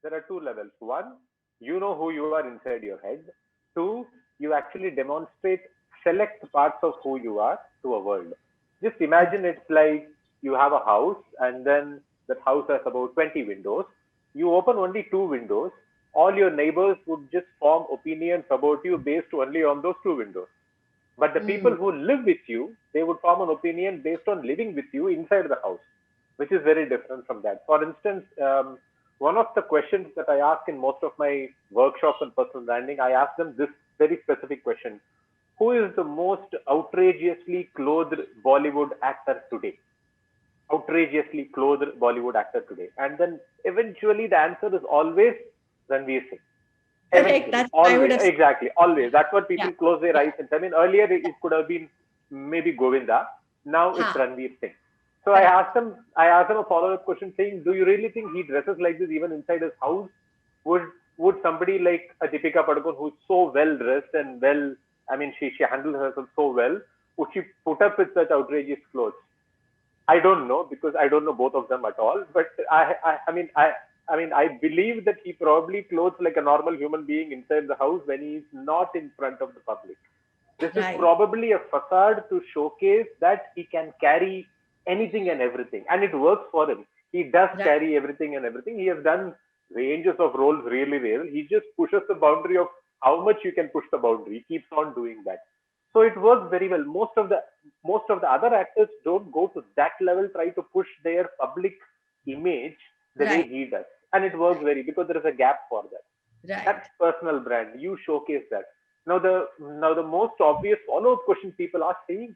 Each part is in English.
there are two levels. One, you know who you are inside your head. Two, you actually demonstrate select parts of who you are to a world. Just imagine it's like you have a house and then that house has about 20 windows. You open only two windows. All your neighbors would just form opinions about you based only on those two windows. But the people Mm. who live with you, they would form an opinion based on living with you inside the house, which is very different from that. For instance, one of the questions that I ask in most of my workshops on personal branding, I ask them this very specific question: who is the most outrageously clothed Bollywood actor today? Outrageously clothed Bollywood actor today. And then eventually the answer is always Ranveer Singh. Correct. Eventually, That's what I would always, have said. exactly, always. That's what Yeah. people close their Yeah. eyes and. I mean, earlier it could have been maybe Govinda. Now it's Ha. Ranveer Singh. So Correct. I asked him a follow-up question saying, "Do you really think he dresses like this even inside his house? Would would somebody like a Deepika Padukone, who's so well dressed and well, I mean, she handles herself so well, would she put up with such outrageous clothes?" I don't know because I don't know both of them at all. But I believe that he probably clothes like a normal human being inside the house when he is not in front of the public. This is Right. probably a facade to showcase that he can carry anything and everything, and it works for him. He does Right. carry everything and everything. He has done ranges of roles really well. He just pushes the boundary of how much you can push the boundary. He keeps on doing that. So it works very well. Most of the other actors don't go to that level, try to push their public image the way Right. he does, and it works very because there is a gap for that. That's Right. personal brand. You showcase that. Now the most obvious follow-up question people are saying,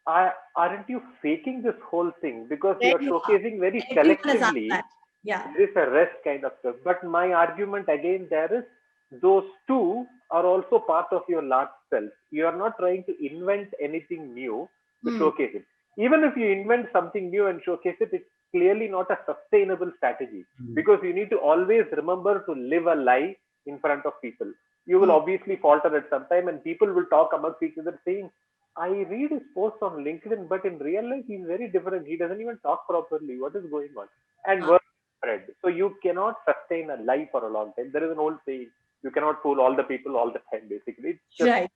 aren't you faking this whole thing because There you're you are. showcasing very Everyone has asked selectively? that. Yeah. There is a rest kind of stuff. But my argument again there is those two are also part of your large self. You are not trying to invent anything new to Hmm. showcase it. Even if you invent something new and showcase it, it's clearly not a sustainable strategy because you need to always remember to live a lie in front of people. You will Hmm. obviously falter at some time, and people will talk amongst each other saying, I read his posts on LinkedIn, but in real life, he's very different. He doesn't even talk properly. What is going on? And Ah. word spread. So you cannot sustain a lie for a long time. There is an old saying, you cannot fool all the people all the time, basically. It's just Right.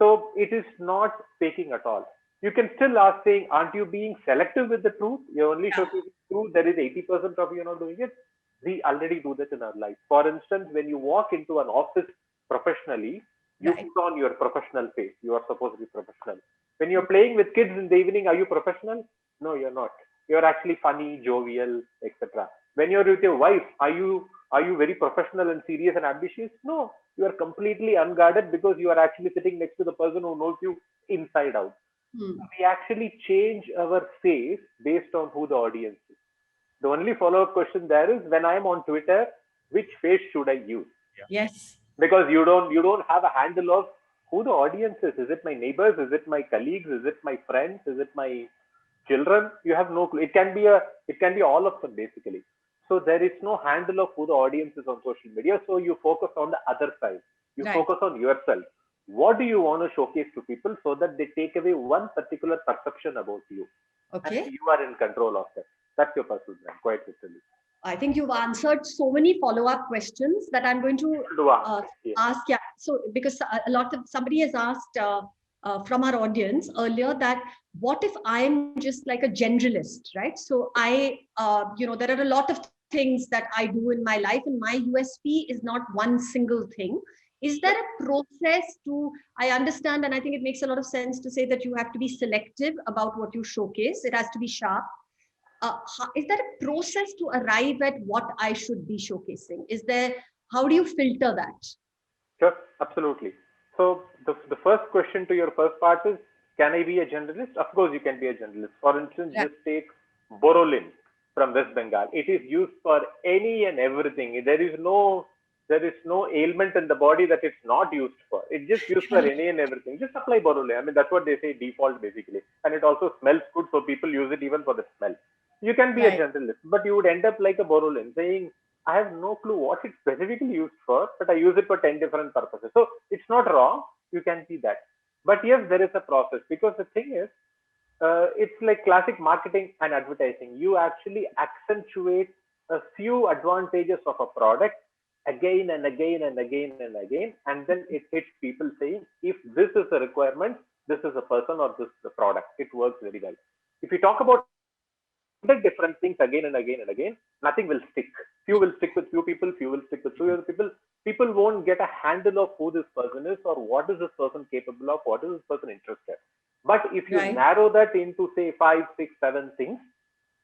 so it is not faking at all. You can still ask saying, aren't you being selective with the truth? You're only Yeah. showcasing truth. There is 80% of you not doing it. We already do that in our life. For instance, when you walk into an office professionally, you Right. put on your professional face. You are supposed to be professional. When you're playing with kids in the evening, are you professional? No, you're not. You're actually funny, jovial, etc. When you're with your wife, are you very professional and serious and ambitious? No, you are completely unguarded because you are actually sitting next to the person who knows you inside out. Hmm. We actually change our face based on who the audience is. The only follow-up question there is when I'm on Twitter, which face should I use? Yes. Because you don't have a handle of who the audience is. Is it my neighbors? Is it my colleagues? Is it my friends? Is it my children? You have no clue. It can be all of them basically. So there is no handle of who the audience is on social media. So you focus on the other side. You Right. focus on yourself. What do you want to showcase to people so that they take away one particular perception about you, and Okay. you are in control of that. That's your personal brand, quite literally. I think you've answered so many follow-up questions that I'm going to Do ask. uh, Yes. ask. Yeah. So because a lot of somebody has asked from our audience earlier that what if I'm just like a generalist, right? So there are a lot of things that I do in my life, and my USP is not one single thing. Is there Sure. a process to? I understand, and I think it makes a lot of sense to say that you have to be selective about what you showcase. It has to be sharp. Is there a process to arrive at what I should be showcasing? Is there, how do you filter that? Sure, absolutely. So the first question to your first part is, can I be a generalist? Of course, you can be a generalist. For instance, Right. just take Borolin from West Bengal. It is used for any and everything. There is no ailment in the body that it's not used for. It's just used for any and everything. Just apply Borolin. I mean, that's what they say default basically. And it also smells good, so people use it even for the smell. You can be a Right. generalist, but you would end up like a Borolin saying, I have no clue what it's specifically used for, but I use it for 10 different purposes. So it's not wrong. You can see that. But yes, there is a process because the thing is, it's like classic marketing and advertising. You actually accentuate a few advantages of a product again and again and again and again, and then it hits people saying, if this is a requirement, this is a person or this is a product. It works very well. If you talk about 100 different things again and again and again, nothing will stick. Few will stick with few people, few will stick with few other people. People won't get a handle of who this person is or what is this person capable of, what is this person interested. But if you Right. narrow that into say five, six, seven things,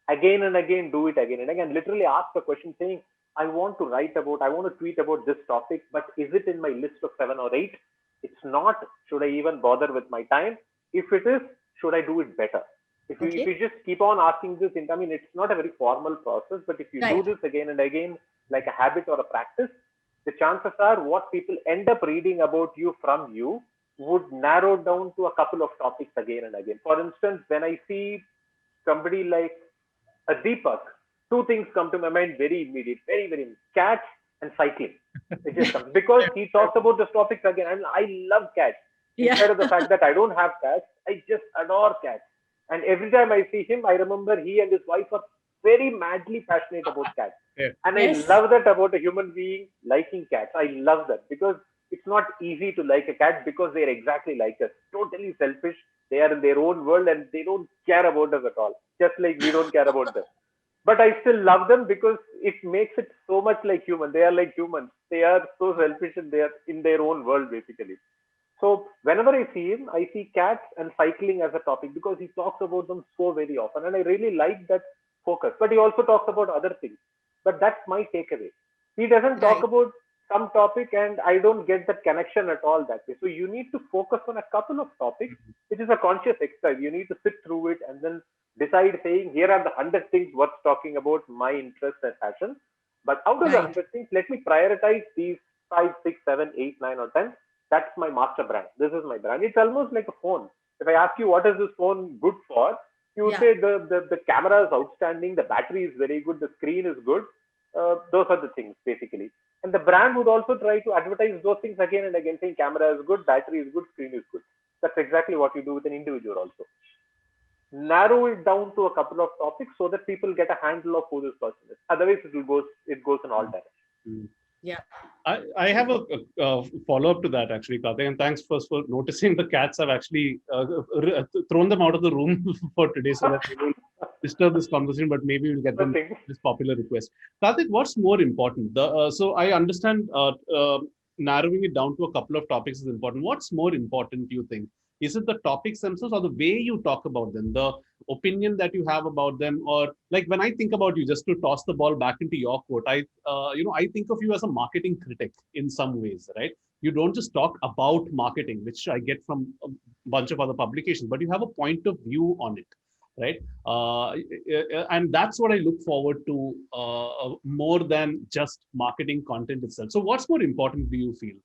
again and again, do it again and again, literally ask a question saying, I want to write about, I want to tweet about this topic, but is it in my list of seven or eight? It's not. Should I even bother with my time? If it is, should I do it better? If you Okay. just keep on asking this, I mean, it's not a very formal process, but if you do Right. this again and again, like a habit or a practice, the chances are what people end up reading about you from you would narrow down to a couple of topics again and again. For instance, when I see somebody like a Deepak, two things come to my mind very immediate, very, very cats and cycling. It just comes because he talks about this topics again. And I love cats. In Yeah. spite of the fact that I don't have cats, I just adore cats. And every time I see him, I remember he and his wife are very madly passionate about cats. Yeah. And I Yes. love that about a human being liking cats. I love that because it's not easy to like a cat because they're exactly like us, totally selfish. They are in their own world and they don't care about us at all, just like we don't care about them. But I still love them because it makes it so much like human. They are like humans. They are so selfish and they are in their own world basically. So whenever I see him, I see cats and cycling as a topic because he talks about them so very often, and I really like that focus. But he also talks about other things. But that's my takeaway. He doesn't talk Right. about some topic, and I don't get that connection at all that way. So you need to focus on a couple of topics, which is a conscious exercise. You need to sit through it and then decide, saying, here are the 100 things worth talking about, my interest and passion. But out of the Right. 100 things, let me prioritize these five, six, seven, eight, nine, or 10. That's my master brand. This is my brand. It's almost like a phone. If I ask you what is this phone good for, you would Yeah. say the camera is outstanding, the battery is very good, the screen is good. Those are the things basically. And the brand would also try to advertise those things again and again, saying camera is good, battery is good, screen is good. That's exactly what you do with an individual also. Narrow it down to a couple of topics so that people get a handle of who this person is. Otherwise, it goes in all directions. Mm. Yeah. I have a follow up to that actually, Karthik, and thanks first for noticing the cats. Have actually thrown them out of the room for today so that they won't disturb this conversation. But maybe we'll get them Nothing. this popular request. Karthik, what's more important? So I understand narrowing it down to a couple of topics is important. What's more important, do you think? Is it the topics themselves or the way you talk about them, the opinion that you have about them, or like when I think about you, just to toss the ball back into your court, I think of you as a marketing critic in some ways, right? You don't just talk about marketing, which I get from a bunch of other publications, but you have a point of view on it, right? And that's what I look forward to more than just marketing content itself. So, what's more important, do you feel?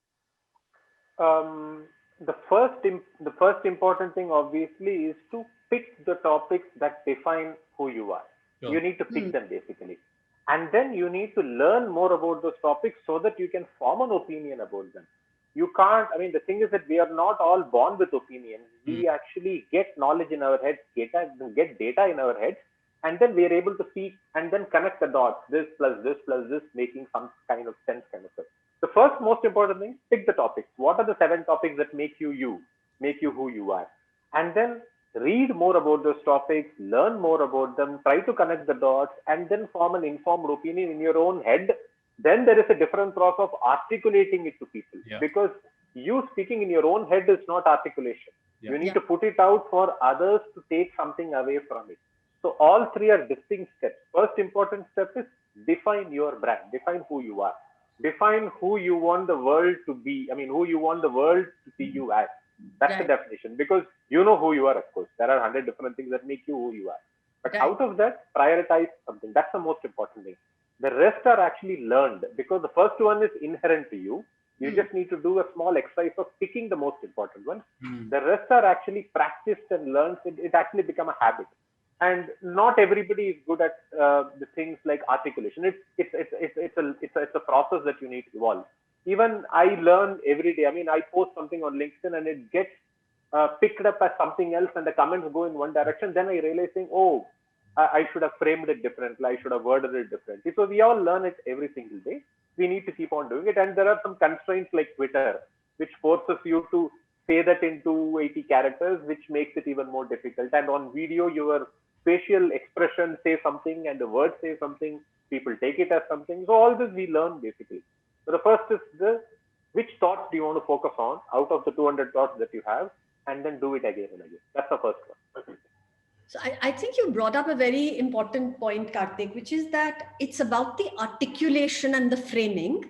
Um, the first important thing obviously is to pick the topics that define who you are. Sure. You need to pick Hmm. them basically, and then you need to learn more about those topics so that you can form an opinion about them. You can't. I mean, the thing is that we are not all born with opinions. Mm. We actually get knowledge in our heads, get data in our heads, and then we are able to see and then connect the dots. This plus this, making some kind of sense, kind of stuff. The first most important thing, pick the topics. What are the seven topics that make you who you are? And then read more about those topics, learn more about them, try to connect the dots, and then form an informed opinion in your own head. Then there is a different process of articulating it to people Yeah. because you speaking in your own head is not articulation. Yeah. You need Yeah. to put it out for others to take something away from it. So all three are distinct steps. First important step is define your brand, define who you are, define who you want the world to be. I mean, who you want the world to see you as. That's the Right. definition because you know who you are, of course. There are 100 different things that make you who you are. But Right. out of that, prioritize something. That's the most important thing. The rest are actually learned because the first one is inherent to you. You Hmm. just need to do a small exercise of picking the most important ones. Mm. The rest are actually practiced and learned. It actually become a habit. And not everybody is good at the things like articulation. It's a process that you need to evolve. Even I learn every day. I mean, I post something on LinkedIn and it gets picked up as something else, and the comments go in one direction. Then I realize, saying, oh, I should have framed it differently. I should have worded it differently. So we all learn it every single day. We need to keep on doing it. And there are some constraints like Twitter, which forces you to say that in 280 characters, which makes it even more difficult. And on video, your facial expression say something and the words say something. People take it as something. So all this we learn basically. So the first is the which thoughts do you want to focus on out of the 200 thoughts that you have, and then do it again and again. That's the first one. So I think you brought up a very important point, Karthik, which is that it's about the articulation and the framing.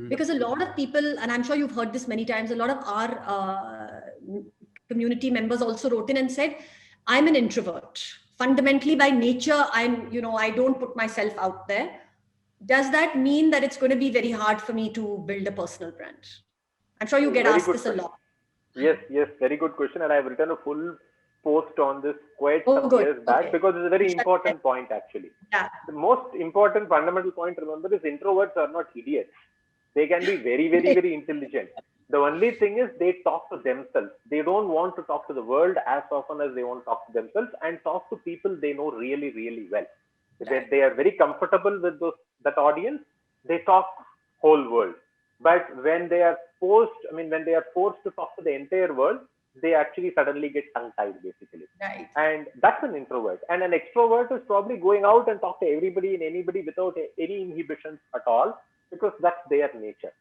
Because a lot of people, and I'm sure you've heard this many times, a lot of our community members also wrote in and said, I'm an introvert. Fundamentally, by nature, I don't put myself out there. Does that mean that it's going to be very hard for me to build a personal brand? I'm sure you get Very asked good this a question. lot. Yes, very good question. And I've written a full post on this quite Oh, some good. years back Okay. because it's a very important point actually. Yeah. The most important fundamental point, remember, is introverts are not idiots. They can be very intelligent. The only thing is they talk to themselves. They don't want to talk to the world as often as they want to talk to themselves and talk to people they know really well. Right. They are very comfortable with that audience. They talk whole world. But when they are when they are forced to talk to the entire world, they actually suddenly get tongue tied basically. Right. And that's an introvert. And an extrovert is probably going out and talk to everybody and anybody without any inhibitions at all because that's their nature.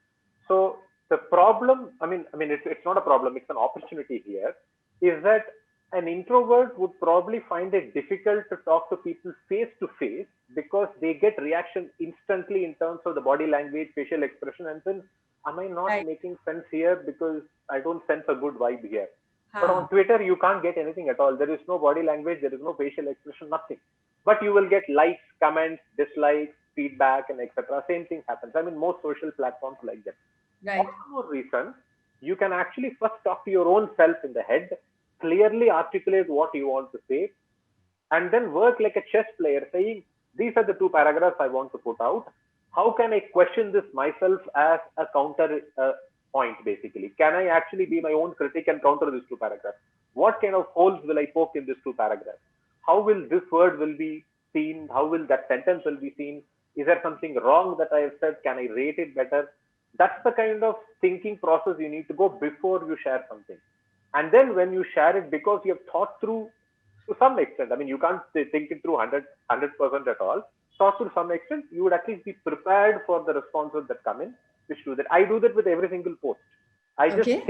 So the problem, it's not a problem, it's an opportunity here, is that an introvert would probably find it difficult to talk to people face to face because they get reaction instantly in terms of the body language, facial expression, and then, am I not Right. making sense here because I don't sense a good vibe here? But Huh. on Twitter, you can't get anything at all. There is no body language, there is no facial expression, nothing. But you will get likes, comments, dislikes, feedback, and etc. Same thing happens. Most social platforms like that. Right. For more reason, you can actually first talk to your own self in the head, clearly articulate what you want to say, and then work like a chess player saying, these are the two paragraphs I want to put out. How can I question this myself as a counter point, basically? Can I actually be my own critic and counter these two paragraphs? What kind of holes will I poke in these two paragraphs? How will this word will be seen? How will that sentence will be seen? Is there something wrong that I have said? Can I rate it better? That's the kind of thinking process you need to go before you share something. And then when you share it, because you have thought through to some extent, you can't think it through 100% at all. Thought to some extent, you would at least be prepared for the responses that come in, which do that. I do that with every single post. I Okay.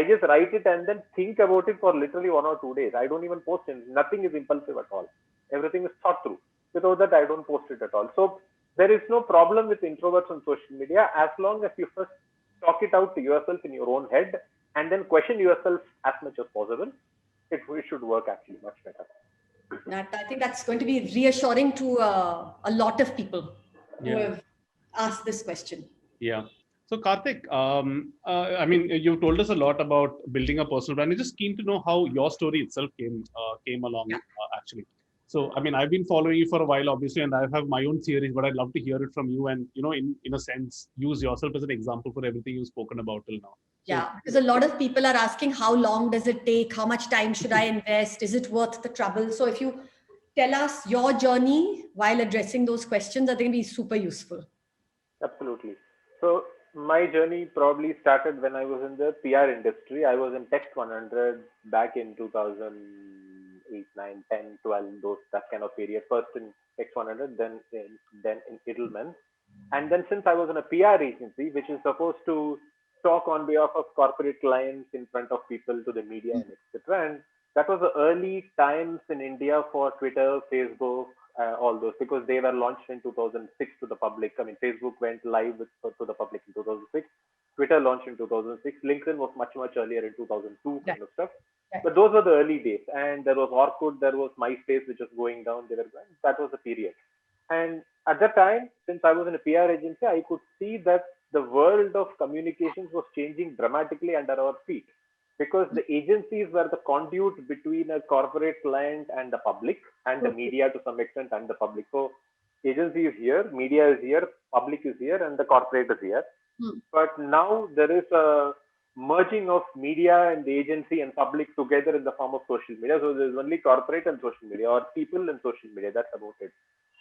just write it and then think about it for literally 1 or 2 days. I don't even post it. Nothing is impulsive at all. Everything is thought through. Without that, I don't post it at all. So there is no problem with introverts on social media as long as you first talk it out to yourself in your own head and then question yourself as much as possible. It should work actually much better. I think that's going to be reassuring to a lot of people who Yeah. have asked this question. Yeah. So Karthik, you've told us a lot about building a personal brand. I'm just keen to know how your story itself came along, Yeah. actually. So, I've been following you for a while, obviously, and I have my own theories, but I'd love to hear it from you and, in a sense, use yourself as an example for everything you've spoken about till now. So, Yeah, because a lot of people are asking how long does it take? How much time should I invest? Is it worth the trouble? So if you tell us your journey while addressing those questions, I think it'll be super useful. Absolutely. So my journey probably started when I was in the PR industry. I was in Text 100 back in 2008, 9, 10, 12, those that kind of period. First in Text 100, then in Edelman. And then since I was in a PR agency, which is supposed to talk on behalf of corporate clients in front of people to the media and etc. And that was the early times in India for Twitter, Facebook, all those because they were launched in 2006 to the public. Facebook went live to the public in 2006. Twitter launched in 2006. LinkedIn was much earlier in 2002 Right, kind of stuff. right. But those were the early days. And there was Orkut, there was MySpace, which was going down. That was the period. And at that time, since I was in a PR agency, I could see that the world of communications was changing dramatically under our feet because the agencies were the conduit between a corporate client and the public and the Okay. media to some extent and the public. So agency is here, media is here, public is here, and the corporate is here. Hmm. But now there is a merging of media and the agency and public together in the form of social media. So there's only corporate and social media, or people and social media. That's about it.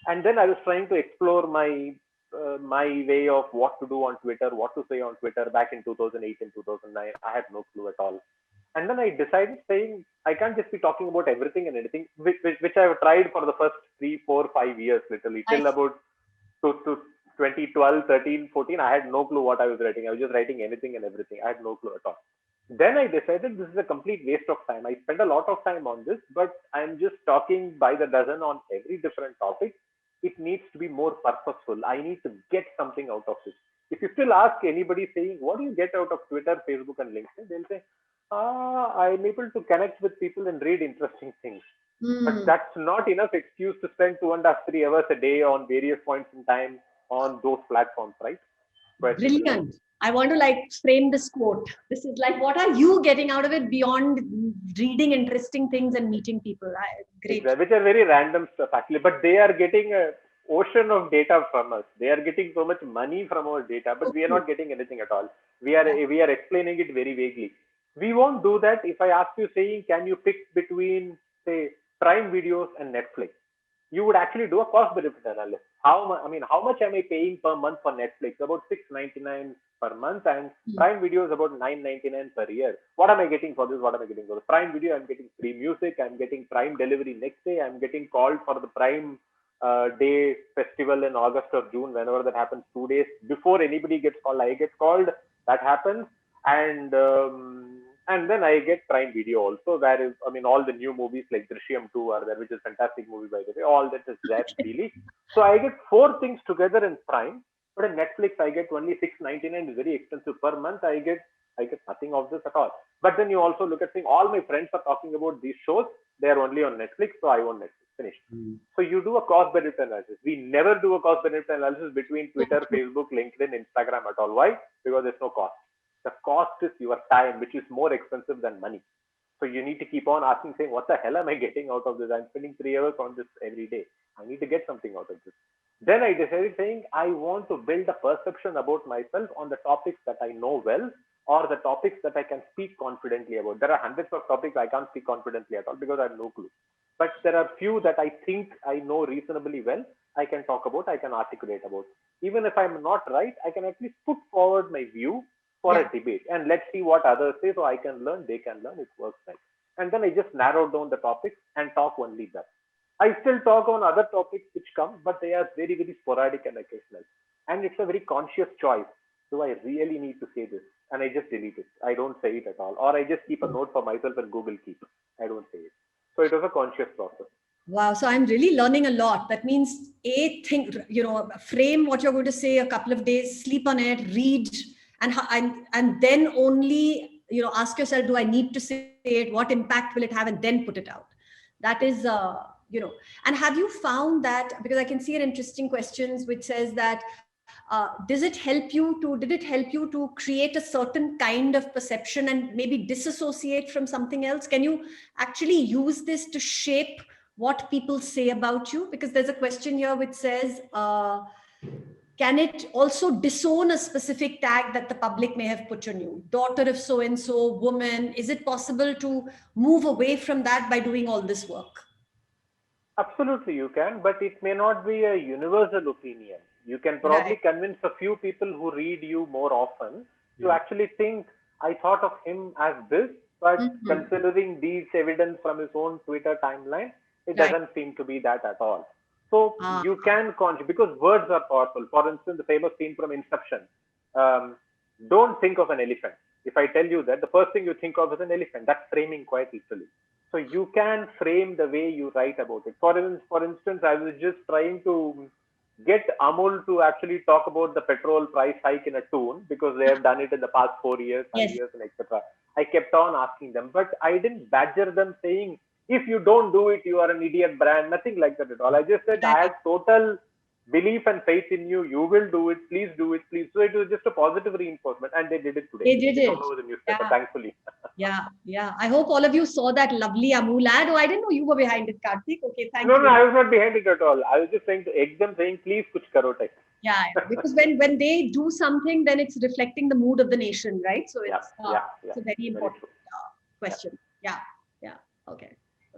And then I was trying to explore my way of what to do on Twitter, what to say on Twitter back in 2008 and 2009. I had no clue at all. And then I decided saying I can't just be talking about everything and anything, which I've tried for the first 3, 4, 5 years, literally I till about to 2012, 13, 14. I had no clue what I was writing. I was just writing anything and everything. I had no clue at all. Then I decided this is a complete waste of time. I spend a lot of time on this, but I'm just talking by the dozen on every different topic. It needs to be more purposeful. I need to get something out of this. If you still ask anybody saying, what do you get out of Twitter, Facebook, and LinkedIn? They'll say, I'm able to connect with people and read interesting things. But Hmm. that's not enough excuse to spend 2.5, 3 hours a day on various points in time on those platforms, right? Quite literally. Brilliant. I want to like frame this quote. This is like, what are you getting out of it beyond reading interesting things and meeting people? Great. Exactly, which are very random stuff actually, but they are getting a ocean of data from us. They are getting so much money from our data, but So we are true. not getting anything at all. We are Yeah. we are explaining it very vaguely. We won't do that if I ask you saying, can you pick between say Prime Videos and Netflix? You would actually do a cost benefit analysis. I mean, how much am I paying per month for Netflix? About 6.99 per month, and Hmm. Prime Video is about 9.99 per year. What am I getting for this? What am I getting for the Prime Video? I'm getting free music. I'm getting Prime delivery next day. I'm getting called for the Prime Day festival in August or June, whenever that happens. 2 days before anybody gets called, I get called. That happens, and then I get Prime Video also. Where is, I mean, all the new movies like Drishyam 2 are there, which is a fantastic movie by the way. All that is there freely. So I get four things together in Prime. But in Netflix, I get only 6.99. It's very expensive per month. I get nothing of this at all. But then you also look at saying all my friends are talking about these shows. They are only on Netflix, so I want Netflix. Finished. Mm. So you do a cost benefit analysis. We never do a cost benefit analysis between So Twitter, true. Facebook, LinkedIn, Instagram at all. Why? Because there's no cost. The cost is your time, which is more expensive than money. So you need to keep on asking, saying, what the hell am I getting out of this? I'm spending 3 hours on this every day. I need to get something out of this. Then I decided saying, I want to build a perception about myself on the topics that I know well, or the topics that I can speak confidently about. There are hundreds of topics I can't speak confidently at all because I have no clue. But there are few that I think I know reasonably well. I can talk about, I can articulate about. Even if I'm not right, I can at least put forward my view for Yeah. a debate, and let's see what others say, so I can learn, they can learn. It works like. And then I just narrow down the topics and talk only that. I still talk on other topics which come, but they are very, very sporadic and occasional. And it's a very conscious choice. Do I really need to say this? And I just delete it. I don't say it at all. Or I just keep a note for myself in Google Keep. I don't say it. So it was a conscious process. Wow. So I'm really learning a lot. That means think, frame what you're going to say a couple of days, sleep on it, read, and then only, ask yourself, do I need to say it? What impact will it have? And then put it out. That is, and have you found that, because I can see an interesting questions which says that, did it help you to create a certain kind of perception and maybe disassociate from something else? Can you actually use this to shape what people say about you? Because there's a question here which says, can it also disown a specific tag that the public may have put on you? Daughter of so and so, woman. Is it possible to move away from that by doing all this work? Absolutely, you can, but it may not be a universal opinion. You can probably Right. convince a few people who read you more often to Yeah. actually think, I thought of him as this, but Mhm. considering these evidence from his own Twitter timeline, it Right. doesn't seem to be that at all. So Ah, you can because words are powerful. For instance, the famous scene from Inception. Um, don't think of an elephant. If I tell you that, the first thing you think of is an elephant. That's framing quite literally. So you can frame the way you write about it. For instance, I was just trying to get Amul to actually talk about the petrol price hike in a tune because they have done it in the past 4 years, five yes. years, and etc. I kept on asking them, but I didn't badger them saying, if you don't do it, you are an idiot brand. Nothing like that at all. I just said I Right. had total belief and faith in you. You will do it. Please do it. Please. So it was just a positive reinforcement, and they did it today. They did It's it. all over the newspaper, Yeah. thankfully. Yeah. I hope all of you saw that lovely Amul ad. Oh, I didn't know you were behind it, Karthik. Okay, thank No, you. no, I was not behind it at all. I was just trying to egg them, saying, please, kuch karo type. Yeah. Because when they do something, then it's reflecting the mood of the nation, right? So it's it's a very important question. Yeah.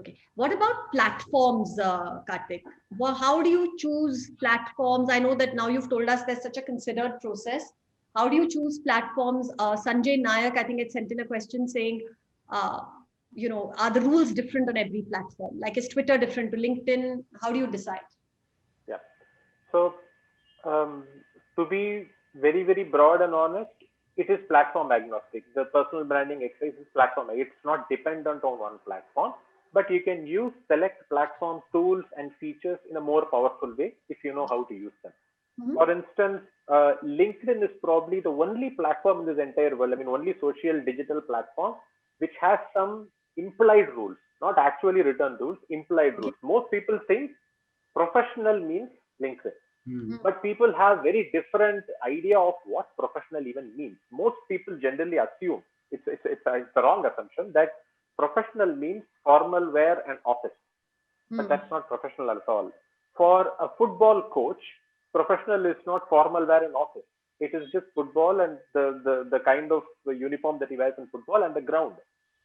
Okay. What about platforms, Karthik? Well, how do you choose platforms? I know that now you've told us there's such a considered process. How do you choose platforms? Sanjay Nayak, I think, it sent in a question saying, uh, are the rules different on every platform? Like, is Twitter different to LinkedIn? How do you decide? Yeah. So, to be very, very broad and honest, it is platform agnostic. The personal branding exercise is platform. It's not dependent on one platform, but you can use select platform tools and features in a more powerful way if you know how to use them. Mhm. For instance, LinkedIn is probably the only platform in this entire world, I mean, only social digital platform which has some implied rules, not actually written rules, implied Okay. rules. Most people think professional means LinkedIn, Hmm. but people have very different idea of what professional even means. Most people generally assume it's a wrong assumption that professional means formal wear and office, but Hmm. that's not professional at all. For a football coach, professional is not formal wear in office. It is just football and the kind of uniform that he wears in football and the ground.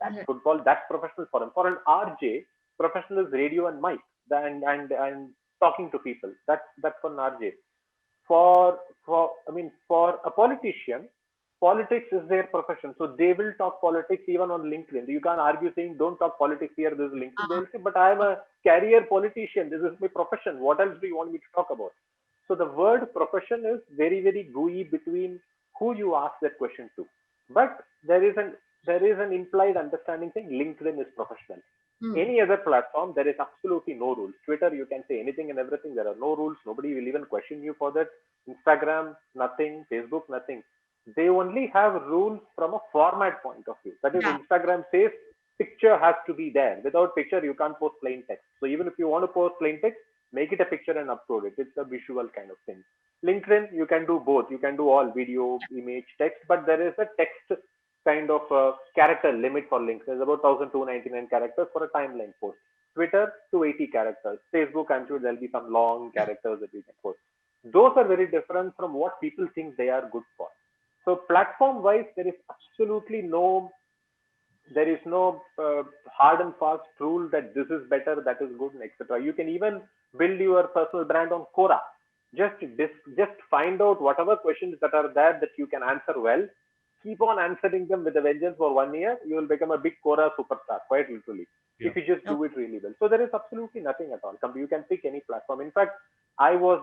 That's Right. football. That's professional for him. For an RJ, professional is radio and mic and talking to people. That's for an RJ. For a politician, politics is their profession, so they will talk politics even on LinkedIn. You can't argue saying don't talk politics here. This is LinkedIn. Uh, They'll say, but I am a career politician. This is my profession. What else do you want me to talk about? So the word profession is very, very gooey between who you ask that question to. But there is an implied understanding saying LinkedIn is professional. hmm. Any other platform, there is absolutely no rules. Twitter, you can say anything and everything. There are no rules. Nobody will even question you for that. Instagram, nothing. Facebook, nothing. They only have rules from a format point of view. That is, Yeah. Instagram says picture has to be there. Without picture, you can't post plain text. So even if you want to post plain text, make it a picture and upload it. It's a visual kind of thing. LinkedIn, you can do both. You can do all video, image, text, but there is a text kind of character limit for links. There's about 1,299 characters for a timeline post. Twitter, 280 characters. Facebook, I'm sure there'll be some long characters that you can post. Those are very different from what people think they are good for. So platform wise, there is no hard and fast rule that this is better, that is good, and etc. You can even build your personal brand on Quora. Just find out whatever questions that are there that you can answer well. Keep on answering them with a vengeance for 1 year. You will become a big Quora superstar, quite literally, Yeah. if you just do Okay. it really well. So there is absolutely nothing at all. You can pick any platform. In fact, I was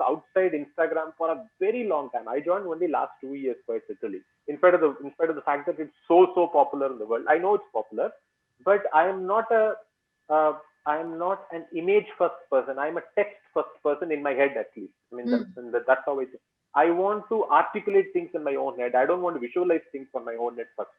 outside Instagram for a very long time. I joined only last 2 years, quite literally. In spite of the fact that it's so popular in the world, I know it's popular, but uh, I am not an image first person. I'm a text first person in my head, at least. I mean, Hmm. that's how it is. I want to articulate things in my own head. I don't want to visualize things on my own head first.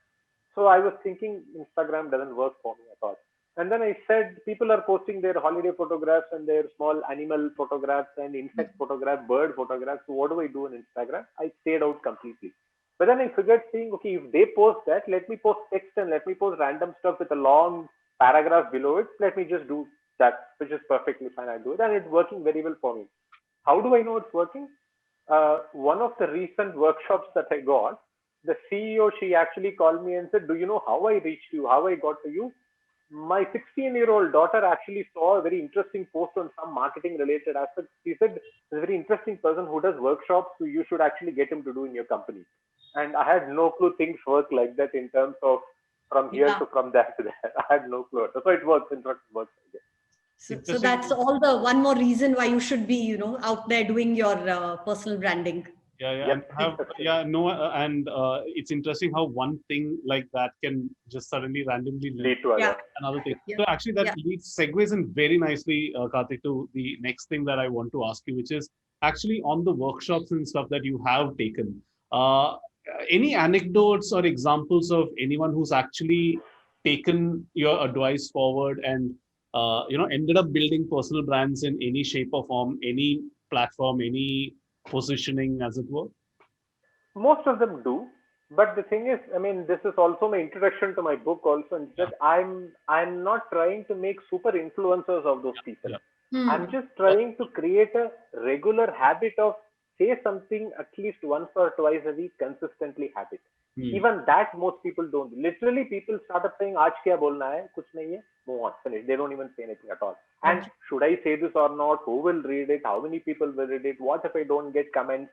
So I was thinking Instagram doesn't work for me at all. And then I said people are posting their holiday photographs and their small animal photographs and insect photographs, bird photographs. So what do I do on Instagram? I stayed out completely. But then I figured saying, okay, if they post that, let me post text and let me post random stuff with a long paragraph below it. Let me just do that, which is perfectly fine. I do it, and it's working very well for me. How do I know it's working? One of the recent workshops that I got, the CEO, she actually called me and said, do you know how I reached you, how I got to you? My 16-year-old daughter actually saw a very interesting post on some marketing related aspects. She said, there's a very interesting person who does workshops, so you should actually get him to do in your company. And I had no clue things work like that in terms of from here Yeah. to from there to there. I had no clue. So it works. In fact, it works. I guess. So Interesting. that's all the one more reason why you should be, out there doing your personal branding. Yeah, Yep. and have That's it. yeah, no, and it's interesting how one thing like that can just suddenly randomly lead Lead to Yeah. other. another thing. Yeah. So actually, that Yeah. segues in very nicely, Karthik, to the next thing that I want to ask you, which is actually on the workshops and stuff that you have taken. Uh, any anecdotes or examples of anyone who's actually taken your advice forward and ended up building personal brands in any shape or form, any platform, any positioning, as it were? Most of them do, but the thing is, I mean, this is also my introduction to my book also, and Yeah, that I'm not trying to make super influencers of those people. yeah, I'm Hmm. just trying to create a regular habit of say something at least once or twice a week, consistently habit. yeah. Even that most people don't. Literally, people start up saying, "Aaj kya bolna hai? Kuch nahi hai." Move on, finish. They don't even say anything at all. And should I say this or not? Who will read it? How many people will read it? What if I don't get comments?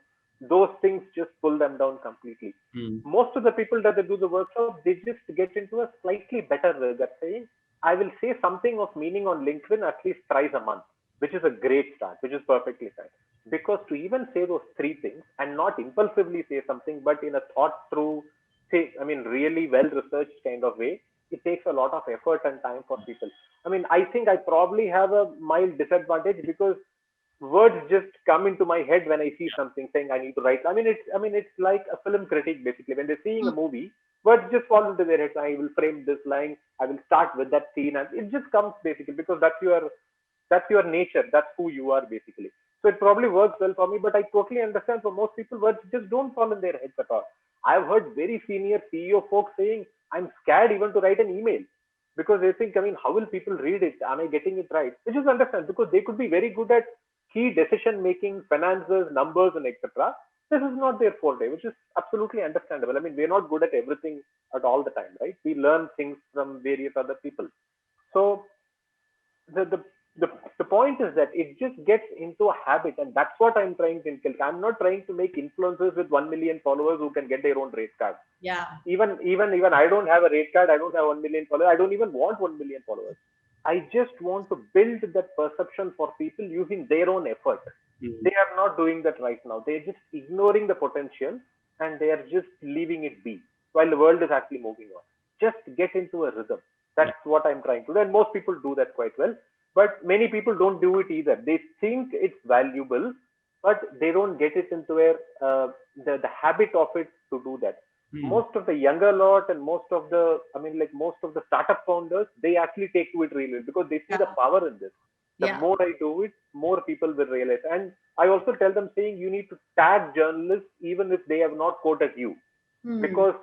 Those things just pull them down completely. Mm, Most of the people that they do the workshop, they just get into a slightly better rhythm, saying, I will say something of meaning on LinkedIn at least thrice a month, which is a great start, which is perfectly fine. Because to even say those three things and not impulsively say something, but in a thought through, say, I mean, really well researched kind of way, it takes a lot of effort and time for people. I mean, I think I probably have a mild disadvantage because words just come into my head when I see something saying I need to write. I mean it's like a film critic basically. When they're seeing a movie, words just fall into their head. I will frame this line, I will start with that scene, and it just comes basically because that's your nature, that's who you are basically. So it probably works well for me, but I totally understand for most people words just don't fall in their heads at all. I've heard very senior CEO folks saying, I'm scared even to write an email because they think, I mean, how will people read it? Am I getting it right? Which is understand because they could be very good at key decision making, finances, numbers, and etc. This is not their forte, which is absolutely understandable. I mean, we're not good at everything at all the time, right? We learn things from various other people. So the the the, the point is that it just gets into a habit, and that's what I'm trying to inculcate. I'm not trying to make influencers with 1 million followers who can get their own rate card. Yeah. Even I don't have a rate card. I don't have 1 million followers. I don't even want 1 million followers. I just want to build that perception for people using their own effort. mm, They are not doing that right now. They're just ignoring the potential and they are just leaving it be while the world is actually moving on. Just get into a rhythm. yeah, That's what I'm trying to do. And most people do that quite well. But many people don't do it either. They think it's valuable, but they don't get it into the habit of it to do that. mm, Most of the younger lot and most of the, I mean, like most of the startup founders, they actually take to it really well because they see the Yeah. power in this. The Yeah. more I do it, more people will realize. And I also tell them saying you need to tag journalists even if they have not quoted you, Hmm. because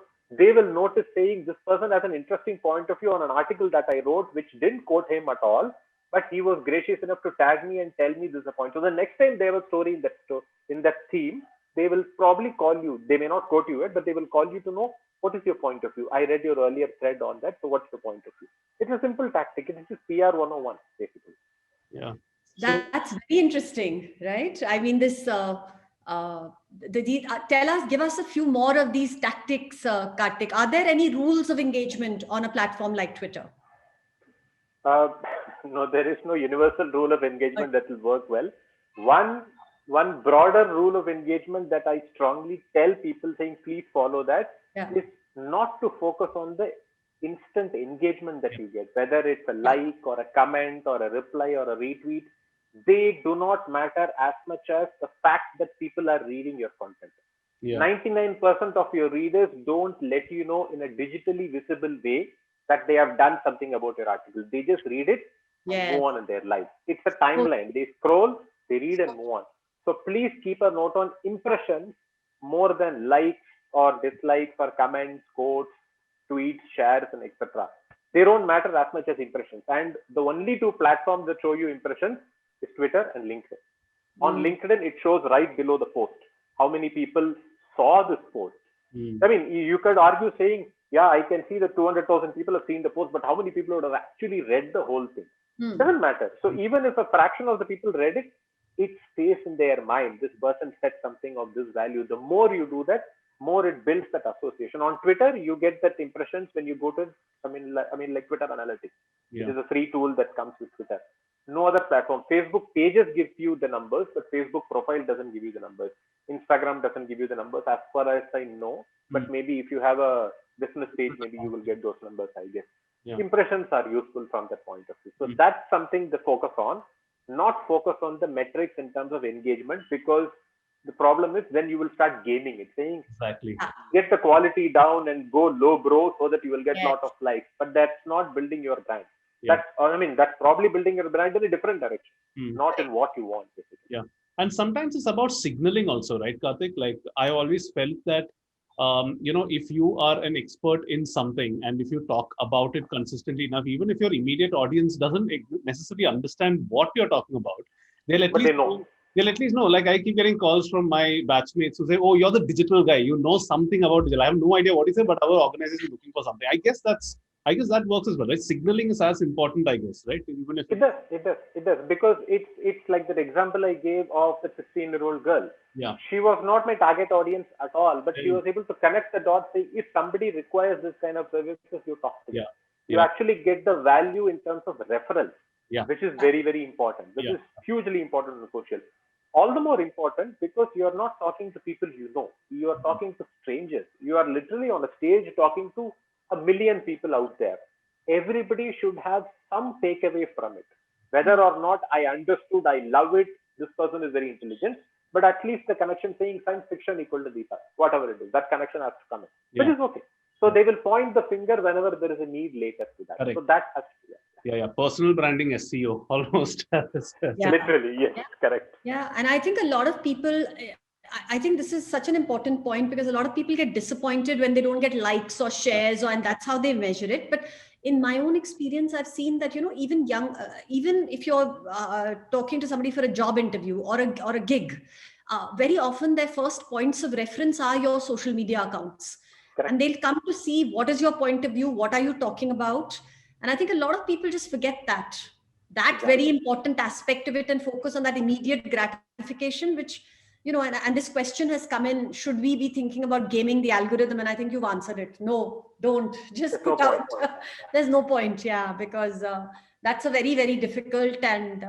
they will notice saying this person has an interesting point of view on an article that I wrote, which didn't quote him at all, but he was gracious enough to tag me and tell me this is a point. So the next time they have a story in that theme, they will probably call you. They may not quote you yet, but they will call you to know what is your point of view. I read your earlier thread on that, so what's your point of view? It's a simple tactic. It is just PR 101, basically. yeah. So, That's very interesting, right? I mean, this. Tell us, give us a few more of these tactics, Kartik. Are there any rules of engagement on a platform like Twitter? Uh, no, there is no universal rule of But engagement that will work well. One one broader rule of engagement that I strongly tell people saying please follow that yeah, is not to focus on the instant engagement that yeah, you get, whether it's a yeah, like or a comment or a reply or a retweet. They do not matter as much as the fact that people are reading your content. yeah, 99% of your readers don't let you know in a digitally visible way that they have done something about your article. They just read it and yes. move on in their life. It's a So, timeline. They scroll, they read and so, move on. So please keep a note on impressions more than likes or dislikes or comments, quotes, tweets, shares, and etc. They don't matter as much as impressions. And the only two platforms that show you impressions is Twitter and LinkedIn. On mm, LinkedIn, it shows right below the post how many people saw this post. mm, I mean, you could argue saying, yeah, I can see that 200,000 people have seen the post, but how many people would have actually read the whole thing? mm, Doesn't matter. So even if a fraction of the people read it, it stays in their mind. This person said something of this value. The more you do that, more it builds that association. On Twitter, you get that impressions when you go to, like Twitter Analytics, which yeah, is a free tool that comes with Twitter. No other platform. Facebook pages gives you the numbers, but Facebook profile doesn't give you the numbers. Instagram doesn't give you the numbers as far as I know. mm, But maybe if you have a business page, maybe you will get those numbers, I guess. yeah, Impressions are useful from that point of view. So mm, that's something to focus on, not focus on the metrics in terms of engagement, because the problem is then you will start gaming it, saying exactly. yeah, get the quality down and go low bro so that you will get yes. lot of likes. But that's not building your brand. Yeah. That's probably building your brand in a different direction, Hmm. not in what you want, basically. Yeah. And sometimes it's about signaling also, right, Karthik? Like I always felt that, if you are an expert in something and if you talk about it consistently enough, even if your immediate audience doesn't necessarily understand what you're talking about, they'll at But least they know. they'll at least know. Like I keep getting calls from my batchmates who say, "Oh, you're the digital guy. You know something about digital." I have no idea what he said, but our organization is looking for something. I guess that works as well. Right? Signaling is as important, I guess, right? Even if It does, because it's like that example I gave of the 16-year-old girl. yeah, She was not my target audience at all, but she yeah, was able to connect the dots. Say, if somebody requires this kind of services, you talk to them. yeah, You yeah, actually get the value in terms of referral, yeah, which is very, very important, which yeah. is hugely important in social. All the more important because you are not talking to people you know. You are talking to strangers. You are literally on a stage talking to a million people out there. Everybody should have some takeaway from it. Whether or not I understood, I love it, this person is very intelligent, but at least the connection saying science fiction equal to Deepa, whatever it is, that connection has to come in, which Yeah. is okay. So they will point the finger whenever there is a need later to that. Correct. So that has to, Yeah. Personal branding SEO almost. Yeah. literally, yes, correct. Yeah, and I think a lot of people, I think this is such an important point because a lot of people get disappointed when they don't get likes or shares, and that's how they measure it. But in my own experience, I've seen that even young, even if you're talking to somebody for a job interview or a gig, very often their first points of reference are your social media accounts, Correct. and they'll come to see what is your point of view, what are you talking about, and I think a lot of people just forget that very important aspect of it and focus on that immediate gratification, which and this question has come in, should we be thinking about gaming the algorithm, and I think you've answered it. No, don't. Just There's no put out point. there's no point. Yeah, because that's a very, very difficult, and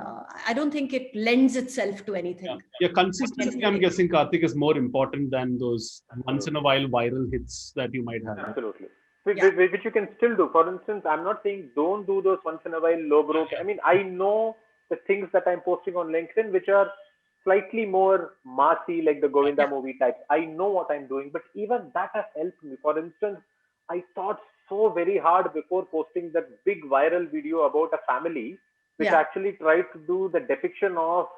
I don't think it lends itself to anything. Yeah, consistency, I'm guessing, Karthik, is more important than those once in a while viral hits that you might have. Absolutely. Yeah. Which you can still do. For instance, I'm not saying don't do those once in a while low growth. I mean, I know the things that I'm posting on LinkedIn, which are slightly more massy, like the Govinda movie type. I know what I'm doing, but even that has helped me. For instance, I thought so very hard before posting that big viral video about a family, which Yeah. actually tried to do the depiction of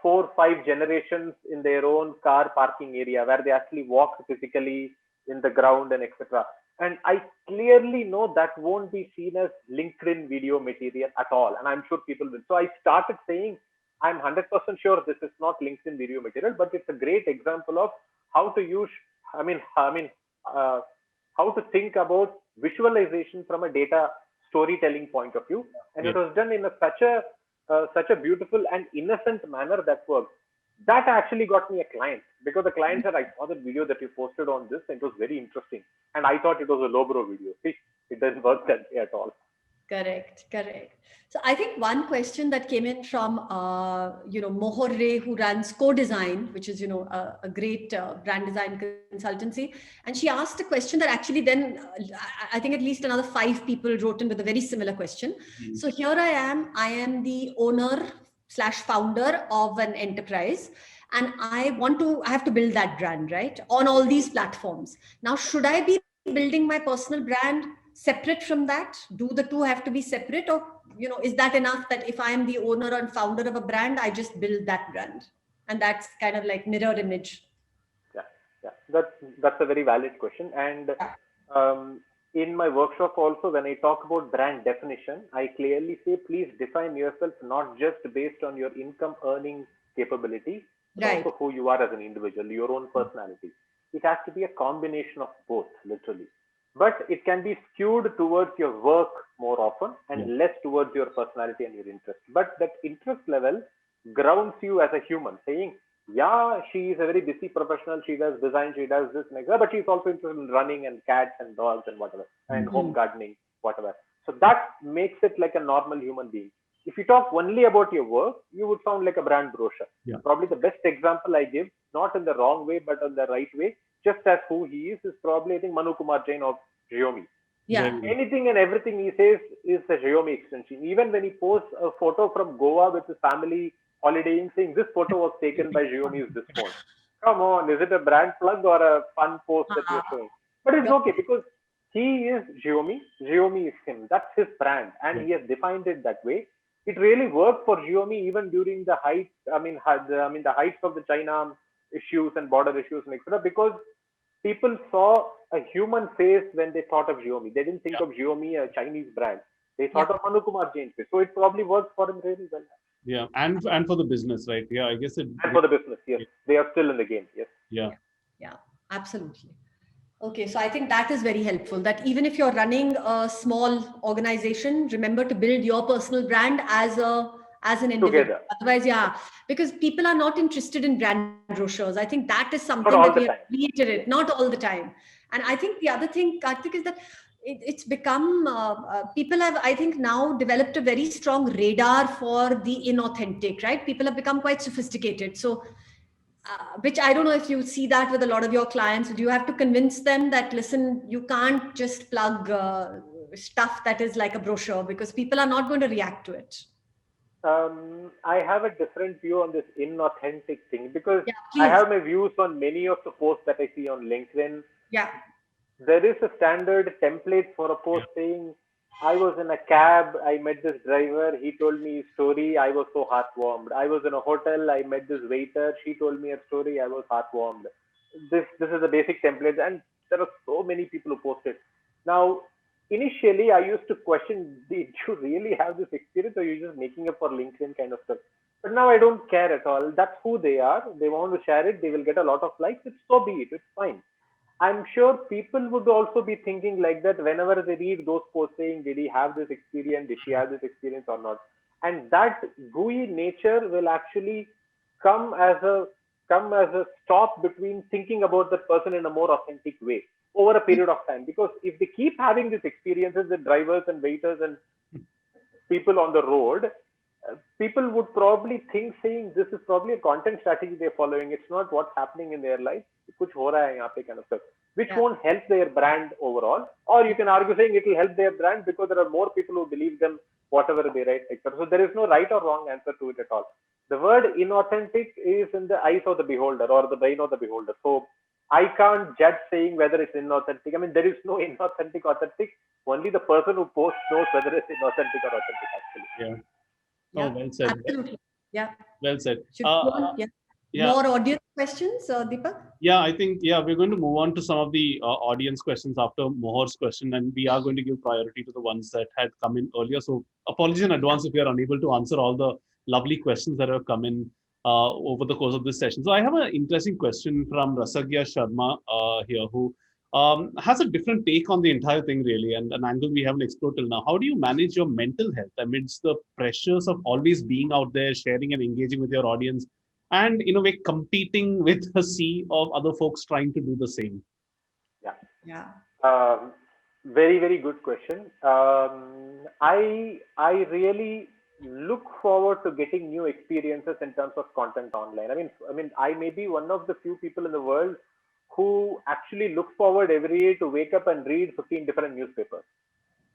4, 5 generations in their own car parking area, where they actually walk physically in the ground and etc. And I clearly know that won't be seen as LinkedIn video material at all. And I'm sure people will. So I started saying, I'm 100% sure this is not LinkedIn video material, but it's a great example of how to use, uh, how to think about visualization from a data storytelling point of view. And it was done in such a beautiful and innocent manner that worked. That actually got me a client because the client said, I saw the video that you posted on this and it was very interesting. And I thought it was a lowbrow video. See, it doesn't work that way at all. Correct. So I think one question that came in from, Mohor Ray, who runs Co-Design, which is, a great brand design consultancy. And she asked a question that actually then, I think at least another 5 people wrote in with a very similar question. Mhm. So here I am the owner/founder of an enterprise. And I have to build that brand, right? On all these platforms. Now, should I be building my personal brand separate from that? Do the two have to be separate, or is that enough that if I am the owner and founder of a brand, I just build that brand, and that's kind of like mirror image? Yeah. That's a very valid question. And um, in my workshop also, when I talk about brand definition, I clearly say, please define yourself not just based on your income earning capability, but Right. also who you are as an individual, your own personality. It has to be a combination of both, literally. But it can be skewed towards your work more often and less towards your personality and your interest. But that interest level grounds you as a human, saying, yeah, she is a very busy professional. She does design, she does this and that, but she's also interested in running and cats and dogs and whatever, and home gardening, whatever. So that makes it like a normal human being. If you talk only about your work, you would sound like a brand brochure. Yeah. Probably the best example I give, not in the wrong way, but in the right way, just as who he is probably, I think, Manu Kumar Jain of Xiaomi. Yeah. Anything and everything he says is a Xiaomi extension. Even when he posts a photo from Goa with his family holidaying, saying this photo was taken by Xiaomi's this phone. Come on, is it a brand plug or a fun post that you're showing? But it's okay because he is Xiaomi. Xiaomi is him. That's his brand, and he has defined it that way. It really worked for Xiaomi even during the height. The heights of the China issues and border issues and etc. Because people saw a human face when they thought of Xiaomi. They didn't think Yeah. of Xiaomi, a Chinese brand. They Yeah. thought of Manu Kumar Jain's face. So it probably worked for him really well. Yeah, and for the business, right? Yeah, I guess it. And for the business, yes, they are still in the game. Yes. Yeah, Yeah, absolutely. Okay, so I think that is very helpful. That even if you're running a small organization, remember to build your personal brand as an individual. Together, Otherwise, yeah, because people are not interested in brand brochures. I think that is not something all that the we have time. reiterated, not all the time. And I think the other thing, Karthik, is that it's become people have, I think, now developed a very strong radar for the inauthentic. Right? People have become quite sophisticated. So which I don't know if you see that with a lot of your clients. Do you have to convince them that, listen, you can't just plug stuff that is like a brochure because people are not going to react to it? I have a different view on this inauthentic thing because Yeah, I please. have my views on many of the posts that I see on LinkedIn. Yeah. There is a standard template for a yeah, post saying, I was in a cab, I met this driver, he told me his story, I was so heartwarmed. I was in a hotel, I met this waiter, she told me a story, I was heartwarmed. This is the basic template, and there are so many people who post it. Now, initially I used to question, did you really have this experience or you just making up for LinkedIn kind of stuff? But now I don't care at all. That's who they are. They want to share it, they will get a lot of likes. It's so be it, it's fine. I'm sure people would also be thinking like that whenever they read those posts saying, did he have this experience? Did she have this experience or not? And that gooey nature will actually come as a come as a stop between thinking about that person in a more authentic way over a period of time. Because if they keep having these experiences with drivers and waiters and people on the road, people would probably think saying this is probably a content strategy they're following. It's not what's happening in their life. कुछ हो रहा है यहाँ पे kind of stuff, which Yeah. won't help their brand overall. Or you can argue saying it will help their brand because there are more people who believe them whatever they write, etc. So there is no right or wrong answer to it at all. The word inauthentic is in the eyes of the beholder or the brain of the beholder. So I can't judge saying whether it's inauthentic. I mean, there is no inauthentic, authentic. Only the person who posts knows whether it's inauthentic or authentic, actually. yeah. Oh, Yeah. well said. Absolutely. Yeah. Well said. Should we go on? Yeah. Yeah. More audience questions, Deepak? Yeah, I think, yeah, we're going to move on to some of the audience questions after Mohar's question, and we are going to give priority to the ones that had come in earlier. So apologies in advance if we are unable to answer all the lovely questions that have come in over the course of this session. So I have an interesting question from Rasagya Sharma here, who has a different take on the entire thing, really, and an angle we haven't explored till now. How do you manage your mental health amidst the pressures of always being out there, sharing and engaging with your audience, and in a way competing with a sea of other folks trying to do the same? Yeah. Yeah. Very, very good question. I really look forward to getting new experiences in terms of content online. I may be one of the few people in the world who actually look forward every day to wake up and read 15 different newspapers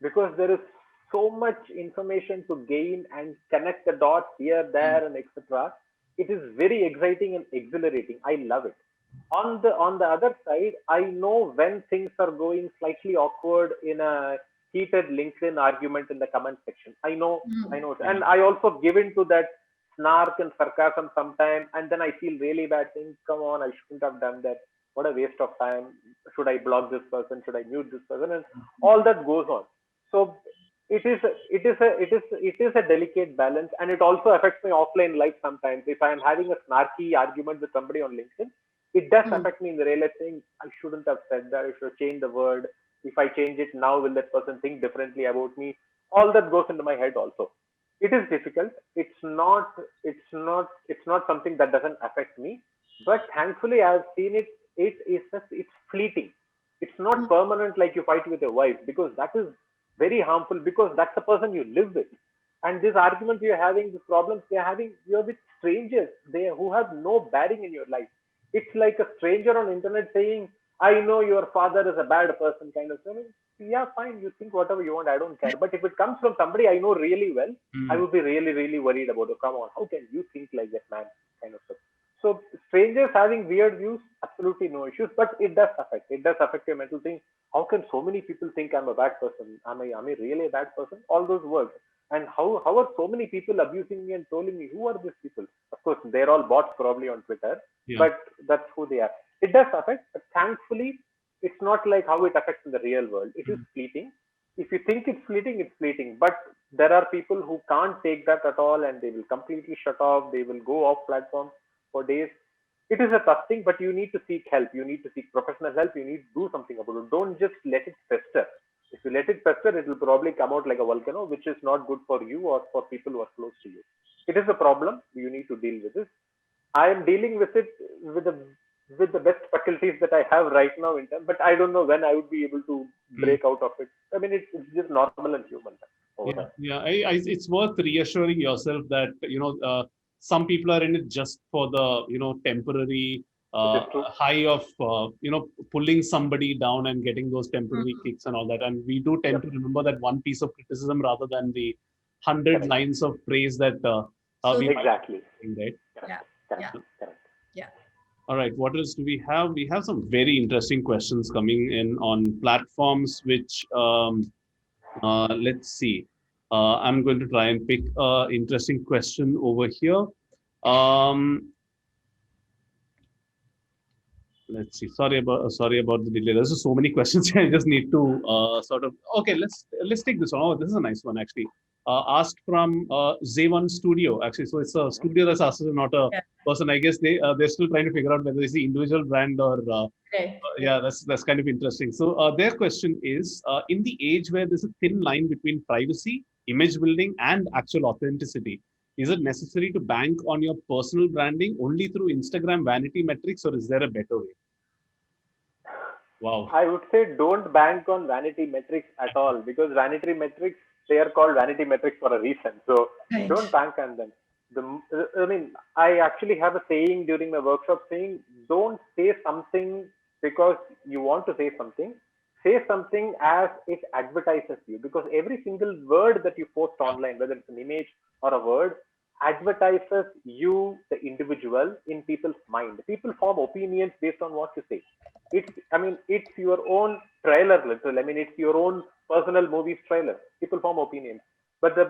because there is so much information to gain and connect the dots here, there, and etc. It is very exciting and exhilarating. I love it. On the other side, I know when things are going slightly awkward in a heated LinkedIn argument in the comment section. I know it. And I also give in to that snark and sarcasm sometimes, and then I feel really bad saying, come on, I shouldn't have done that. What a waste of time. Should I block this person? Should I mute this person? And all that goes on. So it is a delicate balance, and it also affects my offline life sometimes. If I am having a snarky argument with somebody on LinkedIn, it does Mm. affect me in the real life, saying I shouldn't have said that. I should have changed the word. If I change it now, will that person think differently about me? All that goes into my head also. It is difficult. It's not something that doesn't affect me. But thankfully I've seen it. It's fleeting. It's not Mm. permanent like you fight with your wife, because that is very harmful, because that's the person you live with. And this argument you're having, this problems you're having, you're with strangers they who have no bearing in your life. It's like a stranger on internet saying, I know your father is a bad person, kind of thing. Yeah, fine, you think whatever you want, I don't care. But if it comes from somebody I know really well, I Mm. would be really, really worried about it. Come on, how can you think like that, man? Kind of stuff. So strangers having weird views, absolutely no issues, but it does affect. It does affect your mental thing. How can so many people think I'm a bad person? Am I really a bad person? All those words. And how are so many people abusing me and trolling me? Who are these people? Of course, they're all bots probably on Twitter, Yeah. but that's who they are. It does affect, but thankfully, it's not like how it affects in the real world. It is fleeting. If you think it's fleeting, it's fleeting. But there are people who can't take that at all, and they will completely shut off. They will go off platform for days. It is a tough thing, but you need to seek help. You need to seek professional help. You need to do something about it. Don't just let it fester. If you let it fester, it will probably come out like a volcano, which is not good for you or for people who are close to you. It is a problem. You need to deal with it. I am dealing with it with the with the best faculties that I have right now in time, but I don't know when I would be able to Mm. break out of it. I mean, it's just normal and human over Yeah, time. yeah. It's worth reassuring yourself that some people are in it just for the temporary It is uh, true. high of pulling somebody down and getting those temporary Mhm. kicks and all that. And we do tend Yep. to remember that one piece of criticism rather than the 100 Correct. lines of praise that So we might Exactly. be getting, right? yeah, Correct. Correct. yeah, Correct. yeah. All right, what else do we have? We have some very interesting questions coming in on platforms which let's see. I'm going to try and pick an interesting question over here. Um, let's see. Sorry about the delay. There's just so many questions. I just need to sort of. Okay, let's take this one. Oh, this is a nice one actually. Asked from Z1 Studio actually. So it's a studio that's asked, not a Yeah. person. I guess they're still trying to figure out whether it's the individual brand or Right. yeah, that's kind of interesting. So their question is, in the age where there's a thin line between privacy, image building, and actual authenticity, is it necessary to bank on your personal branding only through Instagram vanity metrics, or is there a better way? Wow. I would say don't bank on vanity metrics at all because vanity metrics, they are called vanity metrics for a reason. So Right. don't bank on them. I mean, I actually have a saying during my workshop saying, don't say something because you want to say something. Say something as it advertises you because every single word that you post Yeah. online, whether it's an image or a word, advertises you, the individual, in people's mind. People form opinions based on what you say. It's your own trailer, literally. I mean, it's your own personal movie's trailer. People form opinions, but the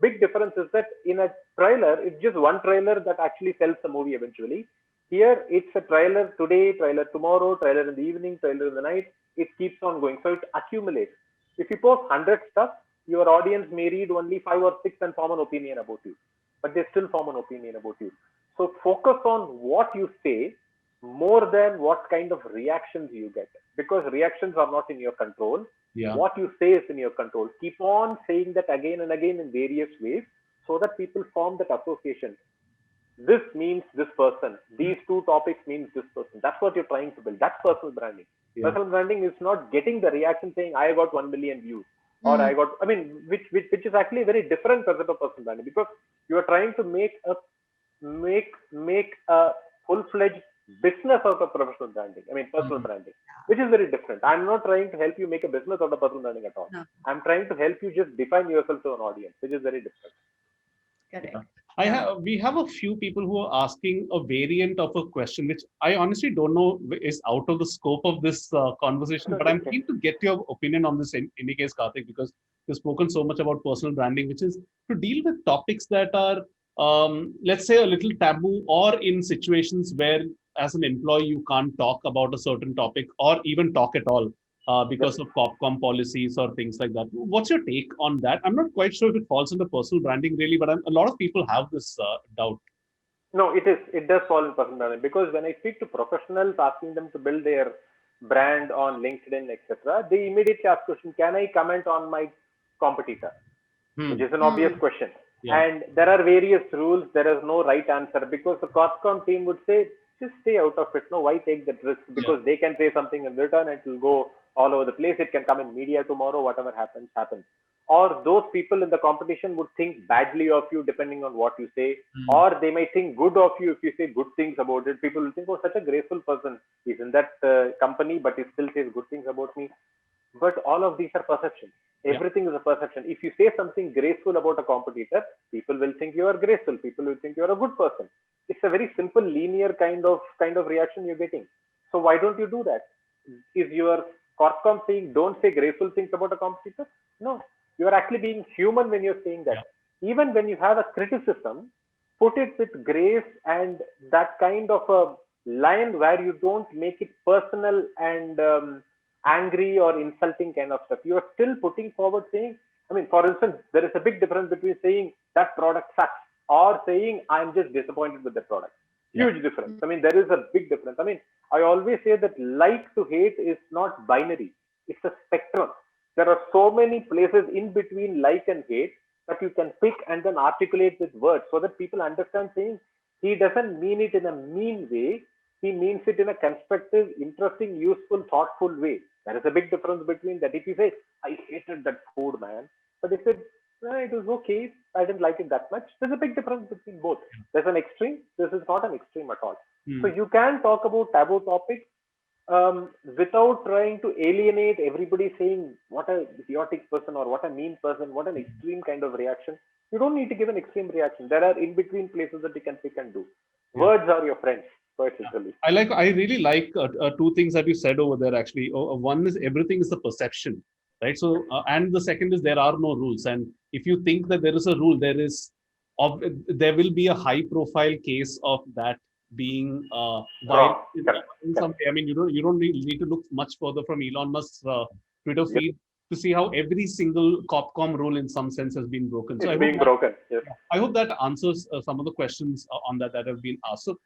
big difference is that in a trailer, it's just one trailer that actually sells the movie eventually. Here it's a trailer today, trailer tomorrow, trailer in the evening, trailer in the night. It keeps on going, so it accumulates. If you post 100 stuff, your audience may read only 5 or 6 and form an opinion about you, but they still form an opinion about you. So focus on what you say more than what kind of reactions you get, because reactions are not in your control. Yeah. What you say is in your control. Keep on saying that again and again in various ways so that people form that association. This means this person, these two topics means this person. That's what you're trying to build. That's personal branding. Yeah. Personal branding is not getting the reaction saying I got 1 million views or Mm. I got, I mean, which is actually a very different concept of personal branding, because you are trying to make a full-fledged business out of professional branding. I mean, personal Mm. branding, which is very different. I'm not trying to help you make a business out of personal branding at all. No. I'm trying to help you just define yourself to an audience, which is very different. Yeah. Correct. Yeah. We have a few people who are asking a variant of a question, which I honestly don't know is out of the scope of this conversation, but I'm Okay. keen to get your opinion on this in any case, Karthik, because you've spoken so much about personal branding, which is to deal with topics that are, let's say, a little taboo, or in situations where, as an employee, you can't talk about a certain topic or even talk at all because of Copcom policies or things like that. What's your take on that? I'm not quite sure if it falls under personal branding really, but a lot of people have this doubt. No, it is. It does fall in personal branding, because when I speak to professionals asking them to build their brand on LinkedIn, etc., they immediately ask question: Can I comment on my competitor? Which Hmm. is an obvious Mm. question. Yeah. And there are various rules. There is no right answer, because the Coscom team would say, just stay out of it. No, why take that risk? Yeah. Because they can say something in return, it will go all over the place. It can come in media tomorrow. Whatever happens, happens. Or those people in the competition would think badly of you depending on what you say, Hmm. or they may think good of you if you say good things about it. People will think, oh, such a graceful person. He's in that company, but he still says good things about me. but all of these are perceptions. Everything is a perception. If you say something graceful about a competitor, people will think you are graceful. People will think you are a good person. It's a very simple, linear kind of reaction you're getting. So why don't you do that? Is your Corpcom saying don't say graceful things about a competitor? No, you are actually being human when you're saying that. Even when you have a criticism, put it with grace and that kind of a line where you don't make it personal and angry or insulting kind of stuff. You are still putting forward saying, I mean, for instance, there is a big difference between saying that product sucks or saying I'm just disappointed with the product. Huge difference. I mean, there is a big difference. I mean, I always say that like to hate is not binary. It's a spectrum. There are so many places in between like and hate that you can pick and then articulate with words so that people understand saying he doesn't mean it in a mean way. He means it in a constructive, interesting, useful, thoughtful way. There is a big difference between that. If you say, I hated that food, man, but if it was okay, I didn't like it that much, there's a big difference between both. There's an extreme, this is not an extreme at all. So you can talk about taboo topics without trying to alienate everybody saying what a idiotic person or what a mean person, what an extreme kind of reaction. You don't need to give an extreme reaction. There are in between places that you can pick and do. Words are your friends. I really like two things that you said over there actually. One is everything is the perception, right? So and the second is there are no rules, and if you think that there is a rule, there will be a high profile case of that being in some way. I mean, you don't need to look much further from Elon Musk's Twitter feed to see how every single Corpcom rule in some sense has been broken. So I hope that answers some of the questions on that have been asked. So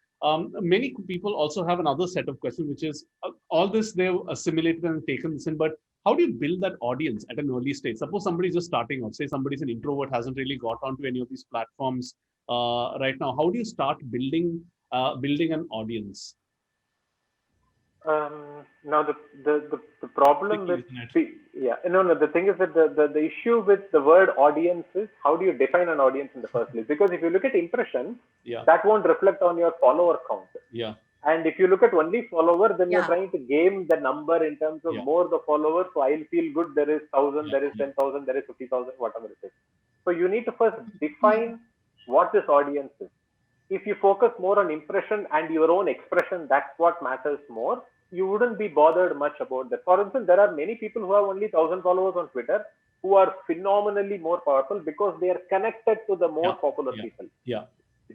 many people also have another set of questions, which is all this they've assimilated and taken this in, but how do you build that audience at an early stage? Suppose somebody's just starting out, say somebody's an introvert, hasn't really got onto any of these platforms right now. How do you start building an audience? Now the problem with the thing is that the issue with the word audience is how do you define an audience in the first place? Because if you look at impressions, that won't reflect on your follower count. And if you look at only follower, then you're trying to game the number in terms of more the followers. So I'll feel good. There is 1,000, there is 10,000, there is 50,000, whatever it is. So you need to first define what this audience is. If you focus more on impression and your own expression, that's what matters more. You wouldn't be bothered much about that. For instance, there are many people who have only 1,000 followers on Twitter who are phenomenally more powerful because they are connected to the more popular people.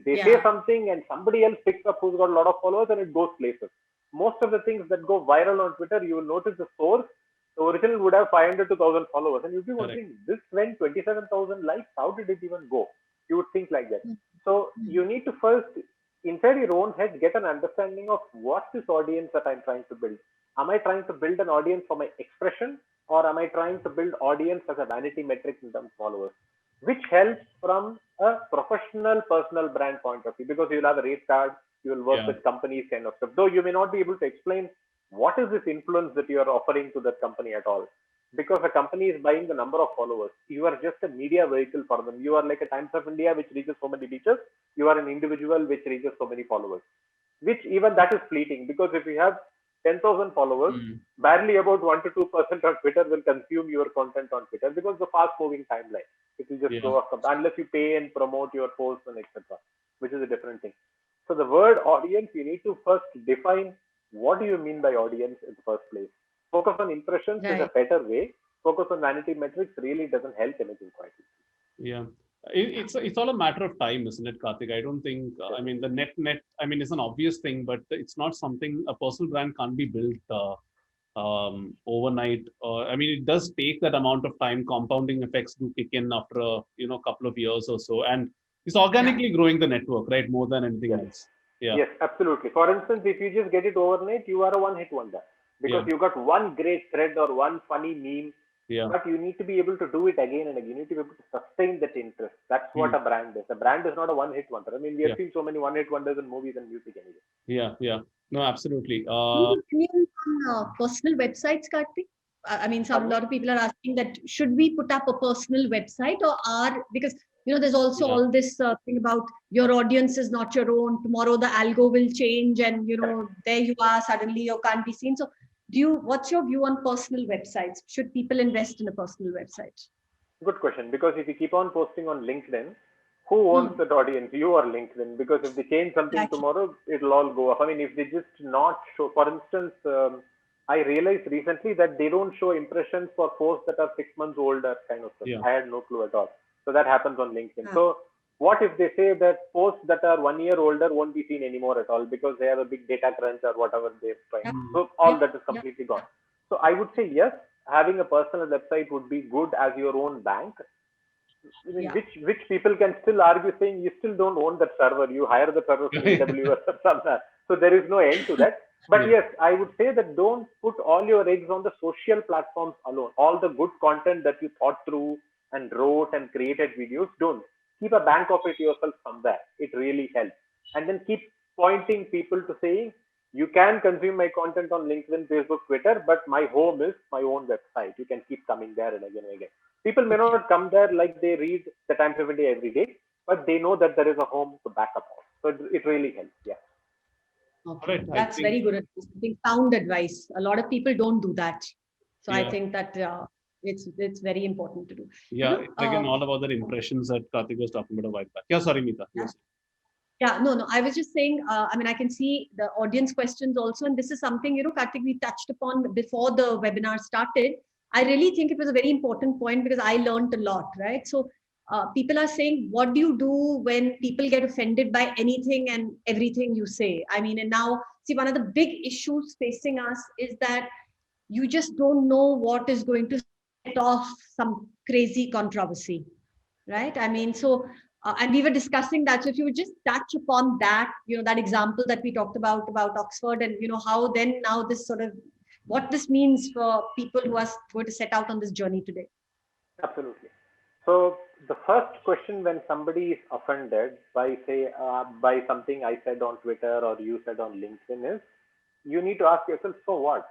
They say something and somebody else picks up who's got a lot of followers and it goes places. Most of the things that go viral on Twitter, you will notice the source. The original would have 500 to 1,000 followers. And you'd be wondering, this went 27,000 likes. How did it even go? You would think like that. So you need to first, inside your own head, get an understanding of what's this audience that I'm trying to build. Am I trying to build an audience for my expression, or am I trying to build audience as a vanity metric in terms of followers? Which helps from a professional personal brand point of view, because you'll have a rate card, you will work with companies kind of stuff. Though you may not be able to explain what is this influence that you are offering to that company at all. Because a company is buying the number of followers. You are just a media vehicle for them. You are like a Times of India, which reaches so many readers. You are an individual which reaches so many followers. Which even that is fleeting, because if you have 10,000 followers, barely about 1 to 2% on Twitter will consume your content on Twitter because the fast-moving timeline. It will just go off unless you pay and promote your posts and etc., which is a different thing. So the word audience, you need to first define what do you mean by audience in the first place. Focus on impressions is a better way. Focus on vanity metrics really doesn't help anything quite. It's all a matter of time, isn't it, Karthik? I don't think, I mean, the net, I mean, it's an obvious thing, but it's not something, a personal brand can't be built overnight. I mean, it does take that amount of time. Compounding effects do kick in after a couple of years or so. And it's organically growing the network, right? More than anything else. Yes, absolutely. For instance, if you just get it overnight, you are a one-hit wonder. Because you got one great thread or one funny meme, but you need to be able to do it again and again. You need to be able to sustain that interest. That's what a brand is. A brand is not a one-hit wonder. I mean, we have seen so many one-hit wonders in movies and music anyway. No, absolutely. Personal websites, Karthik? I mean, a lot of people are asking that should we put up a personal website because there's also all this thing about your audience is not your own. Tomorrow the algo will change and there you are, suddenly you can't be seen. So what's your view on personal websites? Should people invest in a personal website? Good question. Because if you keep on posting on LinkedIn, who owns that audience? You or LinkedIn? Because if they change something Exactly. tomorrow, it'll all go off. I mean, if they just not show, for instance, I realized recently that they don't show impressions for posts that are 6 months older, kind of stuff. Yeah. I had no clue at all. So that happens on LinkedIn. Ah. So what if they say that posts that are 1 year older won't be seen anymore at all because they have a big data crunch or whatever they're trying? Yeah. So all Yeah. that is completely gone. So I would say yes, having a personal website would be good as your own bank. I mean, Yeah. which people can still argue saying you still don't own that server. You hire the server from AWS or something. So there is no end to that. But Yeah. yes, I would say that don't put all your eggs on the social platforms alone. All the good content that you thought through and wrote and created videos, don't. Keep a bank of it yourself somewhere. It really helps. And then keep pointing people to saying, you can consume my content on LinkedIn, Facebook, Twitter, but my home is my own website. You can keep coming there and again and again. People may not come there like they read the Times of India every day, but they know that there is a home to back up on. So it really helps. Yeah. Okay. Right, I That's think- very good advice. I think sound advice. A lot of people don't do that. So I Yeah. think that it's very important to do. Yeah, know, it's again all about the impressions that Karthik was talking about a while back. Yeah, sorry, Meeta. Yeah. Yes. Yeah, no. I was just saying, I mean, I can see the audience questions also. And this is something, Karthik, we touched upon before the webinar started. I really think it was a very important point because I learned a lot, right? So people are saying, what do you do when people get offended by anything and everything you say? I mean, and now, see, one of the big issues facing us is that you just don't know what is going to set off some crazy controversy, right? I mean, so and we were discussing that. So if you would just touch upon that, that example that we talked about Oxford, and how then now this sort of what this means for people who are going to set out on this journey today. Absolutely. So the first question when somebody is offended by by something I said on Twitter or you said on LinkedIn is, you need to ask yourself, so what?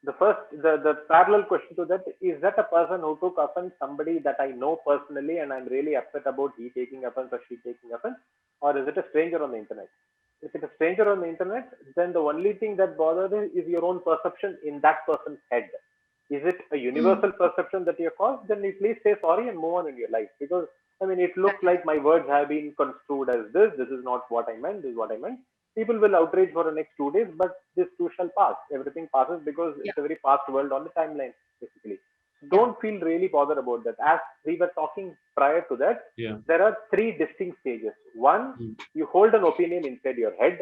The parallel question to that is that a person who took offense somebody that I know personally and I'm really upset about he taking offense or she taking offense, or is it a stranger on the internet? If it's a stranger on the internet, then the only thing that bothers is your own perception in that person's head. Is it a universal perception that you have caused? Then you please say sorry and move on in your life. Because I mean, it looks like my words have been construed as this. This is not what I meant. This is what I meant. People will outrage for the next 2 days, but this too shall pass. Everything passes because it's a very fast world on the timeline, basically. Don't feel really bothered about that. As we were talking prior to that, there are 3 distinct stages. 1, you hold an opinion inside your head.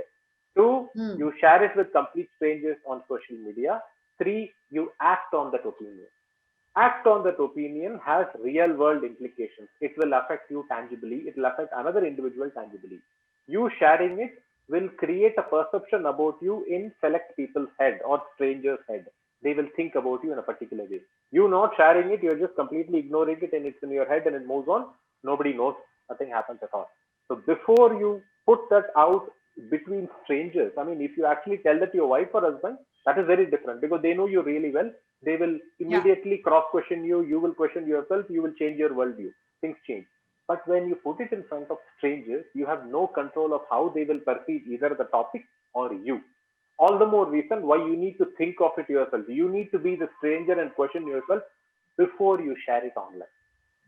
2, you share it with complete strangers on social media. 3, you act on that opinion. Act on that opinion has real world implications. It will affect you tangibly. It will affect another individual tangibly. You sharing it will create a perception about you in select people's head or strangers' head. They will think about you in a particular way. You not sharing it, you're just completely ignoring it and it's in your head and it moves on. Nobody knows. Nothing happens at all. So before you put that out between strangers, I mean, if you actually tell that to your wife or husband, that is very different because they know you really well. They will immediately cross question you. You will question yourself. You will change your worldview. Things change. But when you put it in front of strangers, you have no control of how they will perceive either the topic or you. All the more reason why you need to think of it yourself. You need to be the stranger and question yourself before you share it online.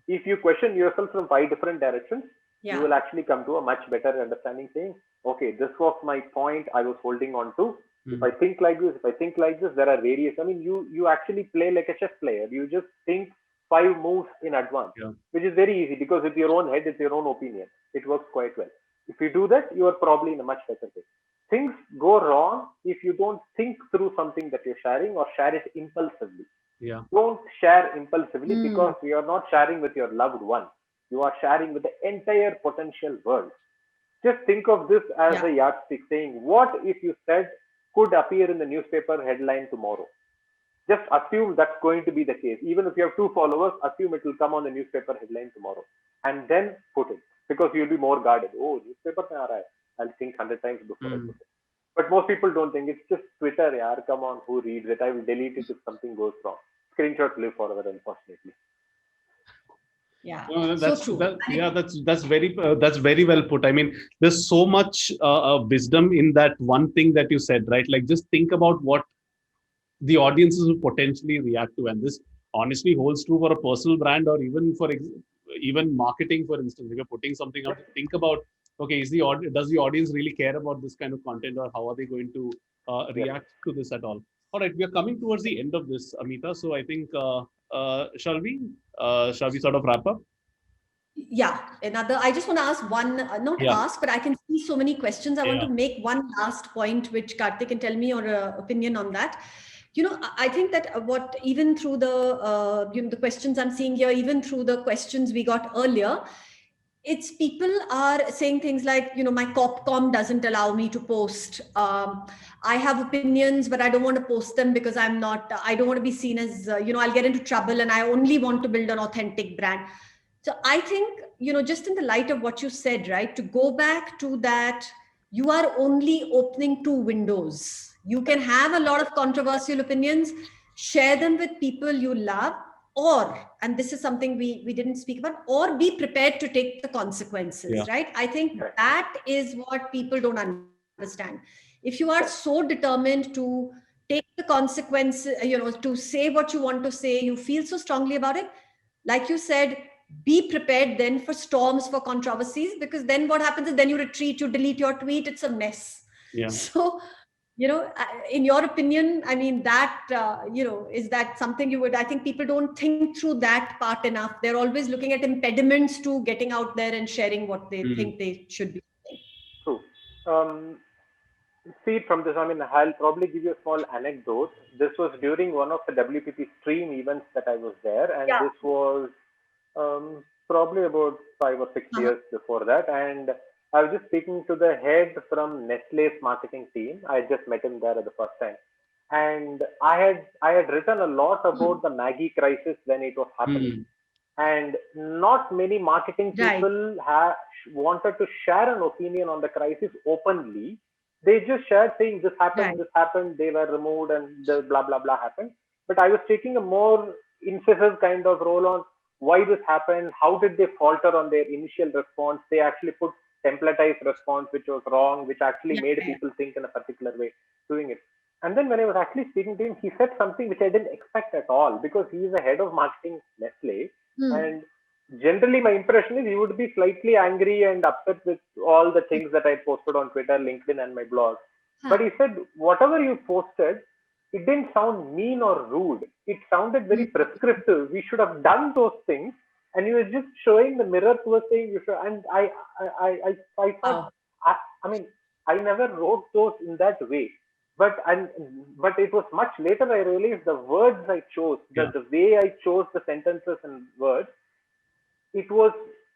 If you question yourself from 5 different directions, you will actually come to a much better understanding saying, okay, this was my point I was holding on to. If I think like this, there are various. I mean, you actually play like a chess player. You just think 5 moves in advance, which is very easy because with your own head, it's your own opinion. It works quite well. If you do that, you are probably in a much better place. Things go wrong if you don't think through something that you're sharing or share it impulsively. Don't share impulsively because you are not sharing with your loved one. You are sharing with the entire potential world. Just think of this as a yardstick saying, what if you said could appear in the newspaper headline tomorrow? Just assume that's going to be the case. Even if you have 2 followers, assume it will come on the newspaper headline tomorrow. And then put it because you'll be more guarded. Oh, newspaper mein aa raha hai. I'll think 100 times before I put it. But most people don't think. It's just Twitter. Yaar, come on, who reads it? I will delete it if something goes wrong. Screenshots live forever, unfortunately. Yeah, that's so true. that's very well put. I mean, there's so much wisdom in that one thing that you said, right? Like, just think about what the audiences will potentially react to. And this honestly holds true for a personal brand or even for even marketing, for instance. If you're putting something out, think about, okay, does the audience really care about this kind of content, or how are they going to react to this at all? All right, we are coming towards the end of this, Amita. So I think, shall we sort of wrap up? Yeah, another. I just want to ask one, not Yeah. ask, but I can see so many questions. I want Yeah. to make one last point, which Karthik can tell me your opinion on that. I think that what even through the the questions I'm seeing here, even through the questions we got earlier, it's people are saying things like, my Copcom doesn't allow me to post. I have opinions, but I don't want to post them because I don't want to be seen as, I'll get into trouble, and I only want to build an authentic brand. So I think, just in the light of what you said, right, to go back to that, you are only opening two windows. You can have a lot of controversial opinions, share them with people you love, or, and this is something we didn't speak about, or be prepared to take the consequences. Yeah. Right? I think that is what people don't understand. If you are so determined to take the consequences, to say what you want to say, you feel so strongly about it, like you said, be prepared then for storms, for controversies, because then what happens is then you retreat, you delete your tweet, it's a mess. Yeah. So, in your opinion, I mean, that, is that something you would, I think people don't think through that part enough. They're always looking at impediments to getting out there and sharing what they think they should be saying. True. See, from this, I mean, I'll probably give you a small anecdote. This was during one of the WPP stream events that I was there, and Yeah. this was probably about 5 or 6 years before that. And I was just speaking to the head from Nestle's marketing team. I just met him there at the first time, and I had written a lot about the Maggie crisis when it was happening, and not many marketing Right. people wanted to share an opinion on the crisis openly. They just shared saying Right. this happened, they were removed, and the blah blah blah happened. But I was taking a more incisive kind of role on why this happened, how did they falter on their initial response. They actually put templatized response, which was wrong, which actually Yeah. made Yeah. people think in a particular way doing it. And then when I was actually speaking to him, he said something which I didn't expect at all, because he is the head of marketing Nestle, and generally my impression is he would be slightly angry and upset with all the things that I posted on Twitter, LinkedIn, and my blog. But Huh. he said, whatever you posted, it didn't sound mean or rude. It sounded very prescriptive. We should have done those things. And he was just showing the mirror to us saying, you should. And I thought, Wow. I, I mean, I never wrote those in that way. But it was much later I realized the words I chose, Yeah. the way I chose the sentences and words, it was,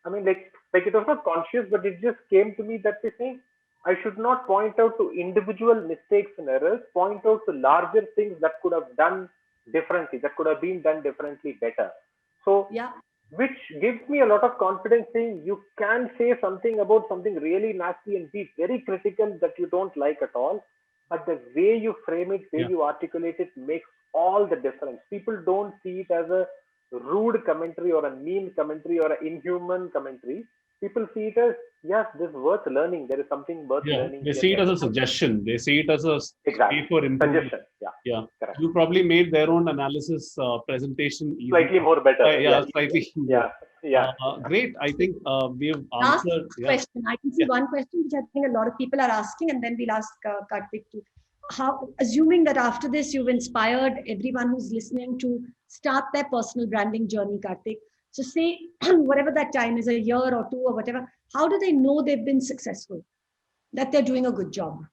I mean, like it was not conscious, but it just came to me that they saying I should not point out to individual mistakes and errors, point out to larger things that could have done differently, that could have been done differently better. So Yeah. which gives me a lot of confidence saying you can say something about something really nasty and be very critical that you don't like at all, but the way you frame it, way Yeah. you articulate it makes all the difference. People don't see it as a rude commentary or a mean commentary or an inhuman commentary. People see it as, yes, this is worth learning. There is something worth Yeah. learning They here see it that as a is happening. suggestion. They see it as a Exactly. way for improvement. Suggestion. Yeah. Yeah. Correct. You probably made their own analysis presentation easy. Slightly more better. Yeah, slightly easier. Yeah. Yeah. Great. I think we've Last answered. Yeah. question. I can see Yeah. one question which I think a lot of people are asking, and then we'll ask Karthik too. How, assuming that after this you've inspired everyone who's listening to start their personal branding journey, Karthik. So say whatever that time is, a year or two or whatever, how do they know they've been successful, that they're doing a good job?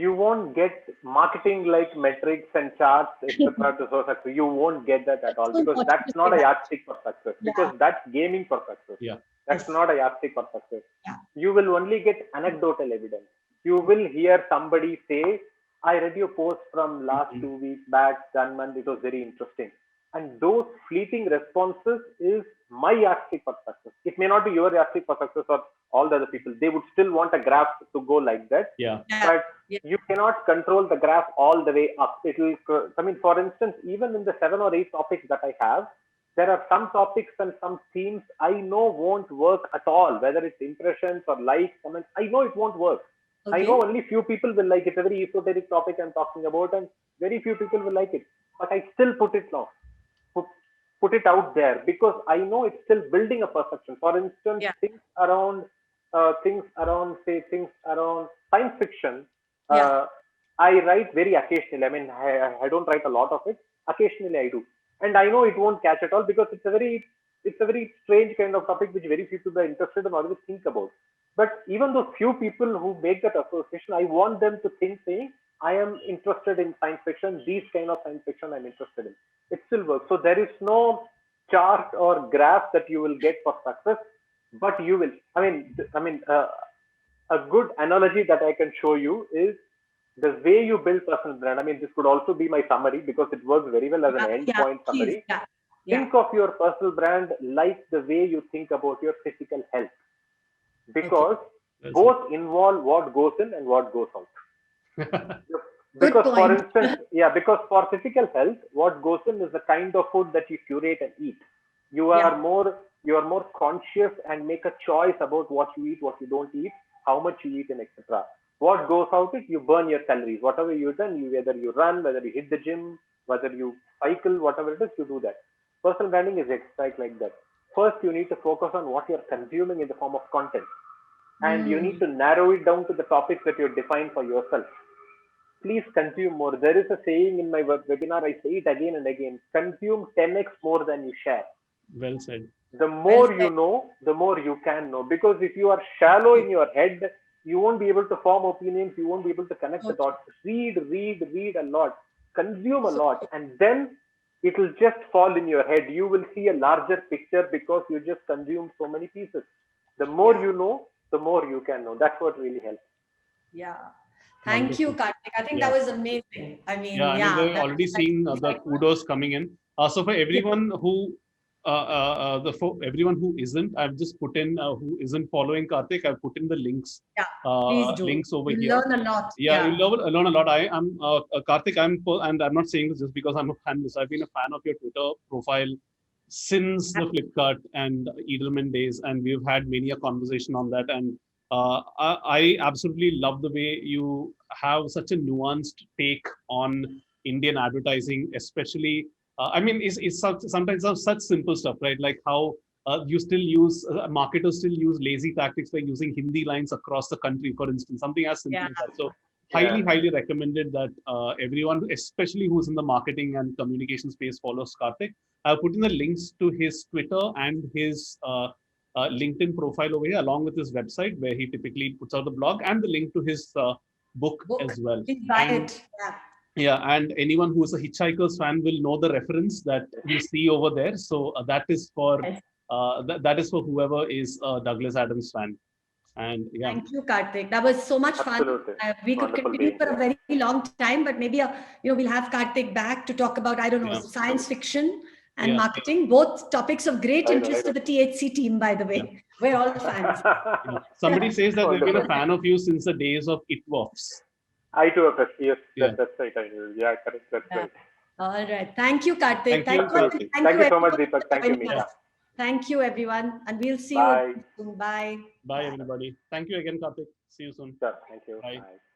You won't get marketing like metrics and charts, etc. to so success. You won't get that at all, So because important that's to say not a that. yardstick for success. Yeah. Because that's gaming for success. Yeah. That's Yes. not a yardstick for success. Yeah. You will only get anecdotal evidence. You will hear somebody say, I read your post from last 2 weeks back, 1 month, it was very interesting. And those fleeting responses is my yardstick for success. It may not be your yardstick for success or all the other people. They would still want a graph to go like that. Yeah. Yeah. But Yeah. you cannot control the graph all the way up. It will, I mean, for instance, even in the 7 or 8 topics that I have, there are some topics and some themes I know won't work at all, whether it's impressions or likes, comments. I know it won't work. I know only few people will like it. It's a very esoteric topic I'm talking about, and very few people will like it. But I still put it now, put, put it out there because I know it's still building a perception. For instance, Yeah. things around science fiction. Yeah. I write very occasionally. I mean, I don't write a lot of it. Occasionally, I do, and I know it won't catch at all because it's a very strange kind of topic which very few people are interested in or always think about. But even those few people who make that association, I want them to think, saying, I am interested in science fiction, these kind of science fiction I'm interested in. It still works. So there is no chart or graph that you will get for success, but you will. A good analogy that I can show you is the way you build personal brand. I mean, this could also be my summary because it works very well as an end Yeah, point please. summary. Yeah. Think of your personal brand like the way you think about your physical health because Well both involve what goes in and what goes out. said. Good Because, for point. instance, because for physical health, what goes in is the kind of food that you curate and eat. You are Yeah. more conscious and make a choice about what you eat, what you don't eat, how much you eat, and etc. What goes out is you burn your calories. Whatever you done, whether you run, whether you hit the gym, whether you cycle, whatever it is, you do that. Personal branding is exact like that. First, you need to focus on what you're consuming in the form of content, and you need Mm. to narrow it down to the topics that you define for yourself. Please consume more. There is a saying in my webinar, I say it again and again: consume 10x more than you share. Well said. The Well more you said. know, the more you can know. Because if you are shallow in your head, you won't be able to form opinions, you won't be able to connect the So dots. Read a lot, consume a so lot, and then it will just fall in your head. You will see a larger picture because you just consume so many pieces. The more yeah. you know, the more you can know. That's what really helps. Yeah. Thank you, Wonderful. Karthik. I think Yeah. that was amazing. I mean, Yeah, I mean, yeah, we're that's already seeing the insightful. kudos coming in. So for Yeah, everyone who, for everyone who isn't, I've just put in who isn't following Karthik. I've put in the yeah. Please do. links over You here. learn a lot. Yeah, you Yeah. learn a lot. I am Karthik. And I'm not saying this just because I'm a fan. I've been a fan of your Twitter profile since the Flipkart and Edelman days, and we've had many a conversation on that. And I absolutely love the way you have such a nuanced take on Indian advertising, especially. I mean, sometimes such simple stuff, right? Like how you still use marketers still use lazy tactics like using Hindi lines across the country, for instance, something as simple Yeah. as that. So Yeah. highly recommended that everyone, especially who's in the marketing and communication space, follows Karthik. I'll put in the links to his Twitter and his LinkedIn profile over here, along with his website where he typically puts out the blog, and the link to his book Book. as well. Please buy And it. Yeah. yeah, and anyone who's a Hitchhikers fan will know the reference that you see over there. So that is for Yes. that is for whoever is a Douglas Adams fan. And yeah, Thank you, Karthik. That was so much fun. Absolutely. We could Wonderful continue being for a here. very long time, but maybe we'll have Karthik back to talk about, I don't know, yeah, science fiction and yeah, marketing, both topics of great I know. interest to the THC team, by the yeah, way. We're all fans. yeah. Somebody says that they've been a Wonderful. fan of you since the days of Itwoffs. I too have yes, Yeah. that's right. I know. Yeah, correct. That's Yeah. right. All right. Thank you, Karthik. Thank you, Absolutely. Thank Thank you, you so much, everyone, Deepak. for Thank you, joining Meeta. us. Thank you, everyone. And we'll see you Bye. again soon. Bye. Bye, Bye. everybody. Thank you again, Karthik. See you soon. Sure. Thank you. Bye. Bye.